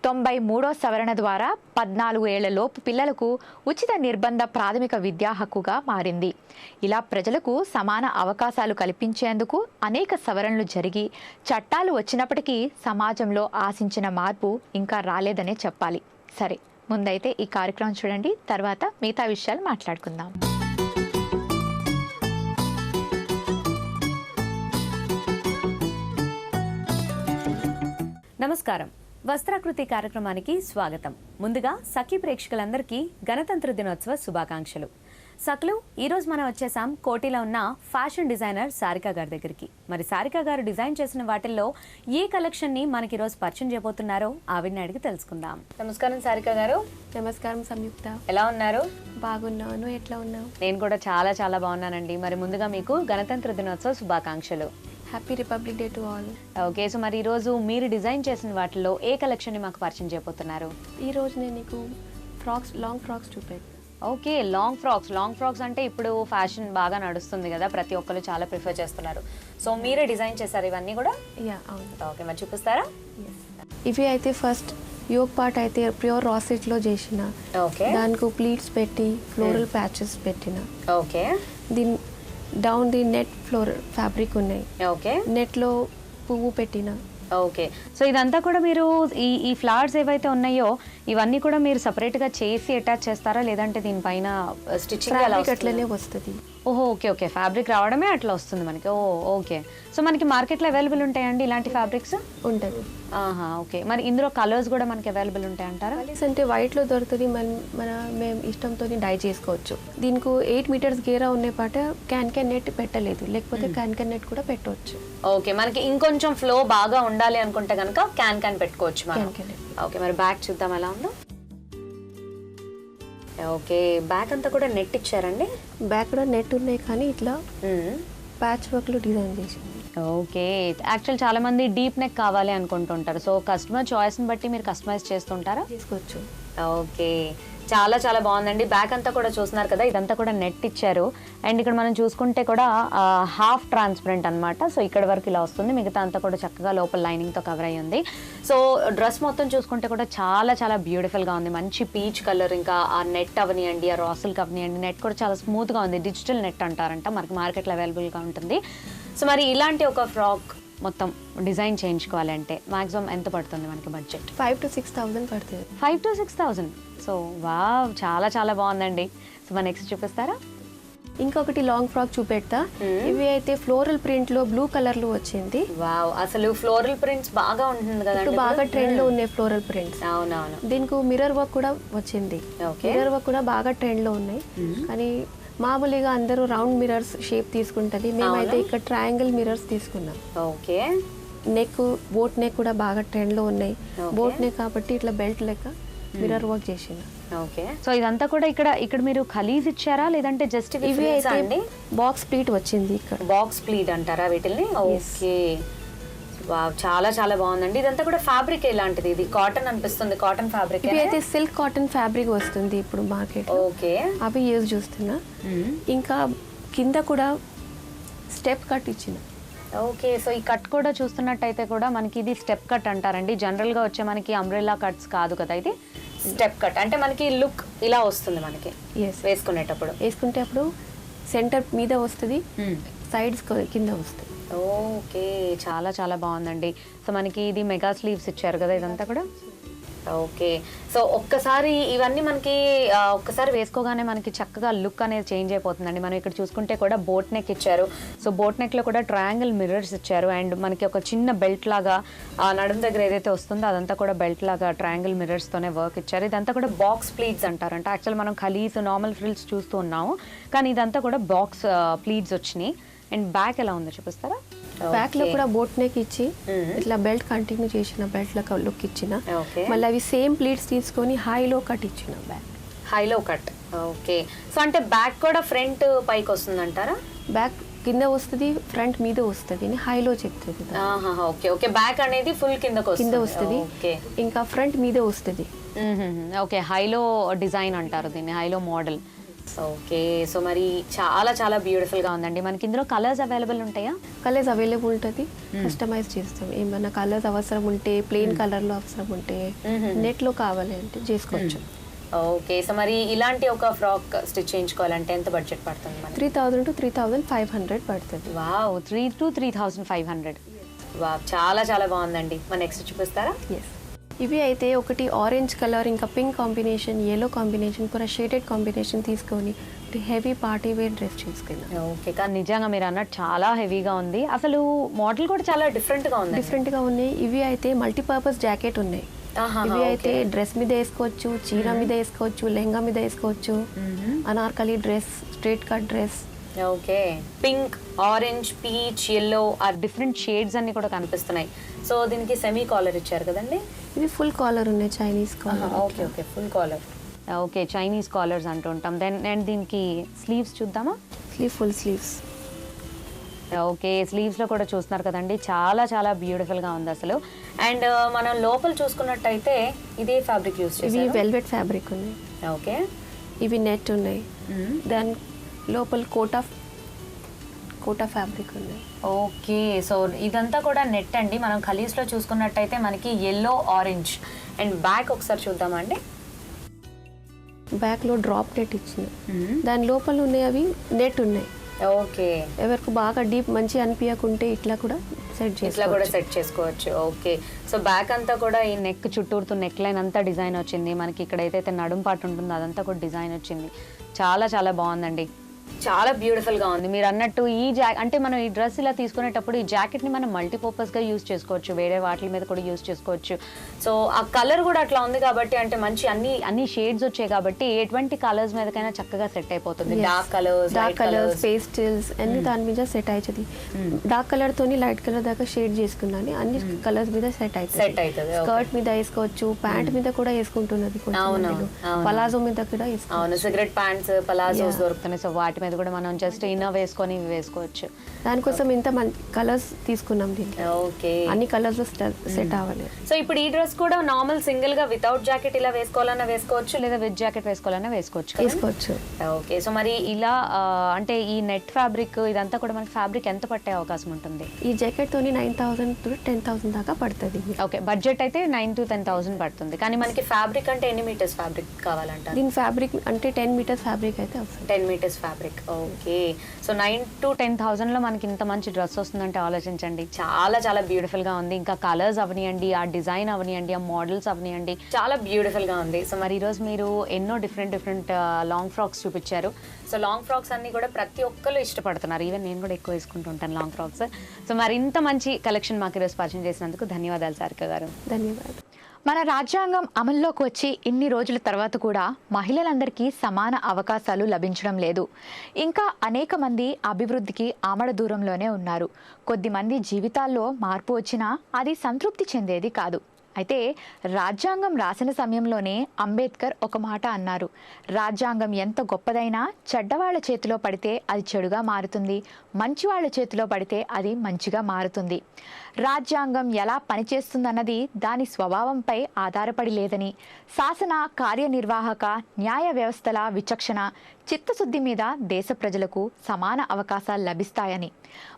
S1: 93వ సవరణ ద్వారా 14 ఏళ్లలోపు పిల్లలకు ఉచిత నిర్బంధ ప్రాథమిక విద్యా హక్కుగా మారింది. ఇలా ప్రజలకు సమాన అవకాశాలు కల్పించేందుకు అనేక సవరణలు జరిగి చట్టాలు వచ్చినప్పటికీ సమాజంలో ఆశించిన మార్పు ఇంకా రాలేదనే చెప్పాలి. సరే, ముందైతే ఈ కార్యక్రమం చూడండి, తర్వాత మిగతా విషయాలు మాట్లాడుకుందాం.
S8: నమస్కారం. వస్త్రాకృతి కార్యక్రమానికి స్వాగతం. ముందుగా సఖీ ప్రేక్షకులందరికీ గణతంత్ర దినోత్సవ శుభాకాంక్షలు. సఖలు, ఈరోజు మనం వచ్చేసాం కోటిలో ఉన్న ఫ్యాషన్ డిజైనర్ సారిక గారి దగ్గరికి. మరి సారిక గారు డిజైన్ చేసిన వాటిల్లో ఏ కలెక్షన్ని మనకి ఈరోజు పరిచయం చేయబోతున్నారో ఆవిడని అడిగి తెలుసుకుందాం. నమస్కారం సారిక గారు.
S9: నమస్కారం సంయుక్త.
S8: ఎలా ఉన్నారు?
S9: బాగున్నాను, ఎట్లా ఉన్నావు?
S8: నేను కూడా చాలా చాలా బాగున్నానండి. మరి ముందుగా మీకు గణతంత్ర దినోత్సవ శుభాకాంక్షలు.
S9: Happy republic day to all.
S8: Okay, so మరి ఈరోజు మీరు డిజైన్ చేసిన వాటిల్లో ఏ కలెక్షన్ని మాకు పరిచయం చేయబోతున్నారు?
S9: ఈరోజు నేను నీకు లాంగ్ ఫ్రాక్స్ చూపెట్టు.
S8: ఓకే, లాంగ్ ఫ్రాక్స్ అంటే ఇప్పుడు ఫ్యాషన్ బాగా నడుస్తుంది కదా, ప్రతి ఒక్కరు చాలా ప్రిఫర్ చేస్తున్నారు. సో మీరే డిజైన్ చేశారు ఇవన్నీ కూడా?
S9: యా, అవును.
S8: ఓకే, మరి చూపిస్తారా?
S9: ఇవి అయితే ఫస్ట్ యోగ్ పార్ట్ అయితే ప్యూర్ రా సిల్క్లో చేసిన.
S8: ఓకే,
S9: దానికి ప్లీట్స్ పెట్టి ఫ్లోరల్ ప్యాచెస్ పెట్టిన.
S8: ఓకే,
S9: దీని down the net floor fabric ఉన్నాయి.
S8: ఓకే,
S9: నెట్లో పువ్వు పెట్టిన.
S8: ఓకే, సో ఇదంతా కూడా మీరు ఈ ఫ్లవర్స్ ఏవైతే ఉన్నాయో ఇవన్నీ కూడా మీరు సపరేట్గా చేసి అటాచ్ చేస్తారా, లేదంటే దీనిపైన స్టిచ్చింగ్
S9: అట్లనే వస్తుంది?
S8: ఓహో, ఓకే ఓకే, ఫ్యాబ్రిక్ రావడమే అట్లా వస్తుంది మనకి. ఓ ఓకే, సో మనకి మార్కెట్లో అవైలబుల్ ఉంటాయండి ఇలాంటి ఫ్యాబ్రిక్స్?
S9: ఉంటుంది.
S8: ఆహా, ఓకే, మరి ఇందులో కలర్స్ కూడా మనకి అవైలబుల్ ఉంటాయంటారా?
S9: కలర్స్ అంటే వైట్లో దొరుకుతుంది, మేము ఇష్టంతో డై చేసుకోవచ్చు. దీనికి 8 మీటర్స్ గేరా ఉన్న పాట క్యాన్ నెట్ పెట్టలేదు, లేకపోతే క్యాన్ నెట్ కూడా పెట్టవచ్చు.
S8: ఓకే, మనకి ఇంకొంచెం ఫ్లో బాగా ఉండాలి అనుకుంటే కనుక క్యాన్ పెట్టుకోవచ్చు మనం. ఓకే, మరి బ్యాక్ చూద్దాం ఎలా ఉందో. ఓకే, బ్యాక్ అంతా కూడా నెట్ ఇచ్చారండి?
S9: బ్యాక్ కూడా నెట్ ఉన్నాయి, కానీ ఇట్లా ప్యాచ్ వర్క్లో డిజైన్ చేసింది.
S8: ఓకే, యాక్చువల్ చాలా మంది డీప్ నెక్ కావాలి అనుకుంటుంటారు. సో కస్టమర్ చాయిస్ని బట్టి మీరు కస్టమైజ్ చేస్తుంటారా?
S9: చేసుకోవచ్చు.
S8: ఓకే, చాలా చాలా బాగుందండి. బ్యాక్ అంతా కూడా చూస్తున్నారు కదా, ఇదంతా కూడా నెట్ ఇచ్చారు. అండ్ ఇక్కడ మనం చూసుకుంటే కూడా హాఫ్ ట్రాన్స్పరెంట్ అనమాట. సో ఇక్కడ వరకు ఇలా వస్తుంది, మిగతా అంతా కూడా చక్కగా లోపల లైనింగ్తో కవర్ అయ్యి ఉంది. సో డ్రెస్ మొత్తం చూసుకుంటే కూడా చాలా చాలా బ్యూటిఫుల్గా ఉంది. మంచి పీచ్ కలర్, ఇంకా ఆ నెట్ అవనియండి, ఆ రాసిల్క్ అవనియండి, నెట్ కూడా చాలా స్మూత్గా ఉంది. డిజిటల్ నెట్ అంటారంట, మనకి మార్కెట్లో అవైలబుల్గా ఉంటుంది. సో మరి ఇలాంటి ఒక ఫ్రాక్ మొత్తం డిజైన్ చేయించుకోవాలంటే మాక్సిమం ఎంత పడుతుంది మనకి బడ్జెట్?
S9: 5,000 to 6,000 పడుతుంది.
S8: 5,000 to 6,000. సో వావ్, చాలా చాలా బాగుందండి. సో మన నెక్స్ట్ చూపిస్తారా?
S9: ఇంకొకటి లాంగ్ ఫ్రాక్ చూపెడతా. ఇవి అయితే ఫ్లోరల్ ప్రింట్ లో బ్లూ కలర్ లో వచ్చింది.
S8: వావ్, అసలు ఫ్లోరల్ ప్రింట్స్ బాగా ఉంటుంది కదా,
S9: బాగా ట్రెండ్ లో ఉన్నాయి ఫ్లోరల్ ప్రింట్స్.
S8: అవునవును.
S9: దీనికి మిర్రర్ వర్క్ కూడా వచ్చింది. మిర్రర్ వర్క్ కూడా బాగా ట్రెండ్ లో ఉన్నాయి, కానీ మామూలుగా అందరూ రౌండ్ మిర్రర్స్ షేప్ తీసుకుంటది, మేమైతే ఇక్కడ ట్రయాంగిల్ మిర్రర్స్ తీసుకున్నాం.
S8: ఓకే,
S9: నెక్ బోట్ నెక్ కూడా బాగా ట్రెండ్ లో ఉన్నాయి. బోట్ నెక్ కాబట్టి ఇట్లా బెల్ట్ లెక్క మిర్రర్ వర్క్ చేసిన.
S8: ఓకే, సో ఇదంతా కూడా ఇక్కడ మీరు ఖలీజ్ ఇచ్చారా, లేదంటే జస్ట్
S9: ఇవి అయితే బాక్స్ ప్లీట్ వచ్చింది. ఇక్కడ
S8: బాక్స్ ప్లీట్ అంటారా వీటిల్ని? ఓకే, వావ్, చాలా చాలా బాగుందండి. ఇదంతా కూడా ఫ్యాబ్రిక్ ఎలాంటిది? ఇది కాటన్ అనిపిస్తుంది, కాటన్ ఫ్యాబ్రిక్.
S9: ఇవి అయితే సిల్క్ కాటన్ ఫ్యాబ్రిక్ వస్తుంది ఇప్పుడు మార్కెట్.
S8: ఓకే,
S9: అవి యూజ్ చూస్తున్నా. ఇంకా కింద కూడా స్టెప్ కట్ ఇచ్చిన.
S8: ఓకే, సో ఈ కట్ కూడా చూస్తున్నట్టయితే కూడా మనకి ఇది స్టెప్ కట్ అంటారండి. జనరల్గా వచ్చే మనకి అంబ్రెల్లా కట్స్ కాదు కదా, ఇది స్టెప్ కట్. అంటే మనకి లుక్ ఇలా వస్తుంది మనకి
S9: వేసుకుంటే అప్పుడు సెంటర్ మీద వస్తుంది, సైడ్స్ కింద వస్తుంది.
S8: ఓకే, చాలా చాలా బాగుందండి. సో మనకి ఇది మెగా స్లీవ్స్ ఇచ్చారు కదా ఇదంతా కూడా. ఓకే, సో ఒక్కసారి ఇవన్నీ మనకి ఒక్కసారి వేసుకోగానే మనకి చక్కగా లుక్ అనేది చేంజ్ అయిపోతుందండి. మనం ఇక్కడ చూసుకుంటే కూడా బోట్ నెక్ ఇచ్చారు. సో బోట్ నెక్లో కూడా ట్రయాంగిల్ మిర్రర్స్ ఇచ్చారు. అండ్ మనకి ఒక చిన్న బెల్ట్ లాగా నడుము దగ్గర ఏదైతే వస్తుందో అదంతా కూడా బెల్ట్ లాగా ట్రయాంగిల్ మిర్రర్స్తోనే వర్క్ ఇచ్చారు. ఇదంతా కూడా బాక్స్ ప్లీట్స్ అంటారంట. యాక్చువల్ మనం ఖలీస్ నార్మల్ ఫ్రిల్స్ చూస్తూ ఉన్నాము, కానీ ఇదంతా కూడా బాక్స్ ప్లీట్స్ వచ్చినాయి. అండ్ బ్యాక్ ఎలా ఉందో చూపిస్తారా?
S9: బ్యాక్ లో కూడా బోట్ నెక్ ఇచ్చి ఇట్లా బెల్ట్ కంటిన్యూ చేసిన, బెల్ట్ లో లుక్ ఇచ్చిన. మళ్ళీ అవి సేమ్ ప్లీట్స్ తీసుకొని హైలో కట్ ఇచ్చిన. బ్యాక్
S8: హైలో కట్. ఓకే, సో అంటే బ్యాక్ కూడా ఫ్రంట్ పైకి వస్తుంది అంటారా?
S9: బ్యాక్ కింద వస్తుంది, ఫ్రంట్ మీద వస్తుంది అని హైలో చెప్తుంది.
S8: ఓకే ఓకే, బ్యాక్ అనేది ఫుల్ కింద
S9: వస్తుంది, ఇంకా ఫ్రంట్ మీద వస్తుంది.
S8: ఓకే, హైలో డిజైన్ అంటారు దీన్ని, హైలో మోడల్. ఓకే, సో మరి చాలా చాలా బ్యూటిఫుల్గా ఉందండి. మనకి ఇందులో కలర్స్ అవైలబుల్ ఉంటాయా?
S9: కలర్స్ అవైలబుల్ ఉంటుంది, కస్టమైజ్ చేస్తాం. ఏమన్నా కలర్స్ అవసరం ఉంటే, ప్లెయిన్ కలర్లో అవసరం ఉంటే, నెట్లో కావాలి అంటే చేసుకోవచ్చు.
S8: ఓకే, సో మరి ఇలాంటి ఒక ఫ్రాక్ స్టిచ్ చేయించుకోవాలంటే ఎంత బడ్జెట్ పడుతుంది?
S9: 3000 to 3500 పడుతుంది.
S8: Wow, 3,000 to 3,500. వావ్, చాలా చాలా బాగుందండి. మన నెక్స్ట్ చూపిస్తారా?
S9: ఎస్, ఇవి అయితే ఒకటి ఆరెంజ్ కలర్, ఇంకా పింక్ కాంబినేషన్, ఎల్లో కాంబినేషన్, పూరా షేడెడ్ కాంబినేషన్ తీసుకొని హెవీ పార్టీ వేర్ డ్రెస్ చేసుకున్నాం.
S8: ఓకే, కానీ నిజంగా మీరు అన్నట్టు చాలా హెవీగా ఉంది. అసలు మోడల్ కూడా చాలా డిఫరెంట్గా
S9: ఉన్నాయి. ఇవి అయితే మల్టీపర్పస్ జాకెట్ ఉన్నాయి. ఇవి అయితే డ్రెస్ మీద వేసుకోవచ్చు, చీర మీద వేసుకోవచ్చు, లెహంగా మీద వేసుకోవచ్చు, Anarkali dress, straight cut dress.
S8: Okay, pink, orange, peach, yellow ఆ డిఫరెంట్ షేడ్స్ అన్ని కూడా కనిపిస్తున్నాయి. సో దీనికి సెమీ కాలర్ ఇచ్చారు కదండి?
S9: ఇవి ఫుల్ కాలర్ ఉన్నాయి, Chinese collar.
S8: Okay okay, full collar. Okay, Chinese collars అంటూ ఉంటాం. దెన్ అండ్ దీనికి స్లీవ్స్ చూద్దామా?
S9: Full sleeves.
S8: ఓకే, స్లీవ్స్లో కూడా చూస్తున్నారు కదండి, చాలా చాలా బ్యూటిఫుల్గా ఉంది అసలు. అండ్ మనం లోపల చూసుకున్నట్టయితే ఇదే ఫ్యాబ్రిక్ యూస్ చేసి,
S9: ఇవి వెల్వెట్ ఫ్యాబ్రిక్ ఉన్నాయి.
S8: ఓకే,
S9: ఇవి నెట్ ఉన్నాయి. దాని లోపల కోటా ఫ్యాబ్రిక్ ఉంది.
S8: ఓకే, సో ఇదంతా కూడా నెట్ అండి. మనం ఖలీస్లో చూసుకున్నట్టయితే మనకి ఎల్లో, ఆరెంజ్. అండ్ బ్యాక్ ఒకసారి చూద్దామండి.
S9: బ్యాక్లో డ్రాప్ నెట్ ఇచ్చింది, దాని లోపల ఉన్నాయి అవి నెట్ ఉన్నాయి.
S8: ఓకే,
S9: ఎవరికి బాగా డీప్ మంచి అనిపించకుంటే ఇట్లా కూడా సెట్
S8: చేసుకోవచ్చు. ఓకే, సో బ్యాక్ అంతా కూడా ఈ నెక్ చుట్టూరుతో నెక్ లైన్ అంతా డిజైన్ వచ్చింది. మనకి ఇక్కడ ఏదైతే నడుం పాటు ఉంటుందో అదంతా కూడా డిజైన్ వచ్చింది. చాలా చాలా బాగుందండి, చాలా బ్యూటిఫుల్గా ఉంది. మీరు అన్నట్టు ఈ అంటే మనం ఈ డ్రెస్ ఇలా తీసుకునేటప్పుడు ఈ జాకెట్ని మనం మల్టీపర్పస్గా యూజ్ చేసుకోవచ్చు, వేరే వాటి మీద కూడా యూజ్ చేసుకోవచ్చు. సో ఆ కలర్ కూడా అట్లా ఉంది కాబట్టి, అంటే మంచి అన్ని షేడ్స్ వచ్చాయి కాబట్టి ఎటువంటి కలర్స్ మీదకైనా చక్కగా సెట్ అయిపోతుంది. డార్క్ కలర్స్,
S9: పేస్టల్స్ అన్ని దాని మీద సెట్ అవుతుంది. డార్క్ కలర్ తోని లైట్ కలర్ దాకా షేడ్ చేసుకున్నాను, అన్ని కలర్స్ మీద సెట్ అవుతుంది. స్కర్ట్ మీద వేసుకోవచ్చు, ప్యాంట్ మీద కూడా వేసుకుంటున్నది, పలాజో మీద కూడా వేసుకోవచ్చు.
S8: సిగరెట్ ప్యాంట్స్, పలాజోస్ దొరుకుతున్నాయి. సో వాటి మీద కూడా మనం జస్ట్ ఇన్నర్ వేసుకొని వేసుకోవచ్చు.
S9: దానికోసం ఇంత కలర్స్ తీసుకున్నాం దీనికి.
S8: ఓకే,
S9: అన్ని కలర్స్ సెట్ అవ్వాలి.
S8: సో ఇప్పుడు ఈ డ్రెస్ కూడా నార్మల్ సింగిల్ గా వితౌట్ జాకెట్ ఇలా వేసుకోవాలన్నా వేసుకోవచ్చు, లేదా విత్ జాకెట్ వేసుకోవాలన్నా వేసుకోవచ్చు. ఓకే, సో మరి ఇలా అంటే ఈ నెట్ ఫ్యాబ్రిక్ ఇదంతా కూడా మనకి ఫ్యాబ్రిక్ ఎంత పట్టే అవకాశం ఉంటుంది?
S9: ఈ జాకెట్ తోని 9,000 to 10,000 దాకా పడుతుంది.
S8: ఓకే, బడ్జెట్ అయితే 9,000 to 10,000 పడుతుంది. కానీ మనకి ఫ్యాబ్రిక్ అంటే ఎన్ని మీటర్స్ ఫ్యాబ్రిక్ కావాలంట?
S9: దీని ఫ్యాబ్రిక్ అంటే 10 మీటర్స్ ఫ్యాబ్రిక్ అయితే అవసరం.
S8: 10 metres fabric. Okay, so 9,000 to 10,000లో మనకి ఇంత మంచి డ్రెస్ వస్తుందంటే ఆలోచించండి, చాలా చాలా బ్యూటిఫుల్గా ఉంది. ఇంకా కలర్స్ అవనియండి, ఆ డిజైన్ అవనియండి, ఆ మోడల్స్ అవనియండి, చాలా బ్యూటిఫుల్గా ఉంది. సో మరి ఈరోజు మీరు ఎన్నో డిఫరెంట్ లాంగ్ ఫ్రాక్స్ చూపించారు. సో లాంగ్ ఫ్రాక్స్ అన్ని కూడా ప్రతి ఒక్కరు ఇష్టపడుతున్నారు. ఈవెన్ నేను కూడా ఎక్కువ వేసుకుంటుంటాను లాంగ్ ఫ్రాక్స్. సో మరి ఇంత మంచి కలెక్షన్ మాకు ఈరోజు పరిచయం చేసినందుకు ధన్యవాదాలు సారిక గారు.
S9: ధన్యవాదాలు.
S1: మన రాజ్యాంగం అమల్లోకి వచ్చి ఇన్ని రోజుల తర్వాత కూడా మహిళలందరికీ సమాన అవకాశాలు లభించడం లేదు. ఇంకా అనేక మంది అభివృద్ధికి ఆమడ దూరంలోనే ఉన్నారు. కొద్దిమంది జీవితాల్లో మార్పు వచ్చినా అది సంతృప్తి చెందేది కాదు. అయితే రాజ్యాంగం రాసిన సమయంలోనే అంబేద్కర్ ఒక మాట అన్నారు, రాజ్యాంగం ఎంత గొప్పదైనా చెడ్డవాళ్ల చేతిలో పడితే అది చెడుగా మారుతుంది, మంచివాళ్ల చేతిలో పడితే అది మంచిగా మారుతుంది. రాజ్యాంగం ఎలా పనిచేస్తుందన్నది దాని స్వభావంపై ఆధారపడి లేదని, శాసన కార్యనిర్వాహక న్యాయ వ్యవస్థల విచక్షణ చిత్తశుద్ధి మీద దేశ ప్రజలకు సమాన అవకాశాలు లభిస్తాయని,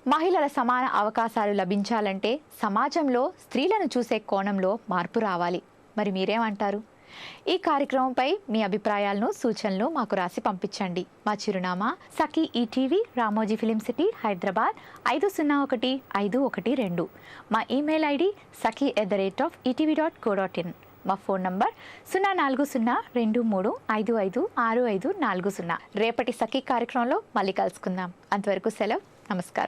S1: మహిళల సమాన అవకాశాలు లభించాలంటే సమాజంలో స్త్రీలను చూసే కోణంలో మార్పు రావాలి. మరి మీరేమంటారు? ఈ కార్యక్రమంపై మీ అభిప్రాయాలను, సూచనలు మాకు రాసి పంపించండి. మా చిరునామా Sakhi ETV, Ramoji film city, Hyderabad 501512. మా ఈమెయిల్ ఐడి sakhi@etv.co.in. మా ఫోన్ నంబర్ 0402355640. రేపటి సఖీ కార్యక్రమంలో మళ్ళీ కలుసుకుందాం. అంతవరకు సెలవు. నమస్కారం.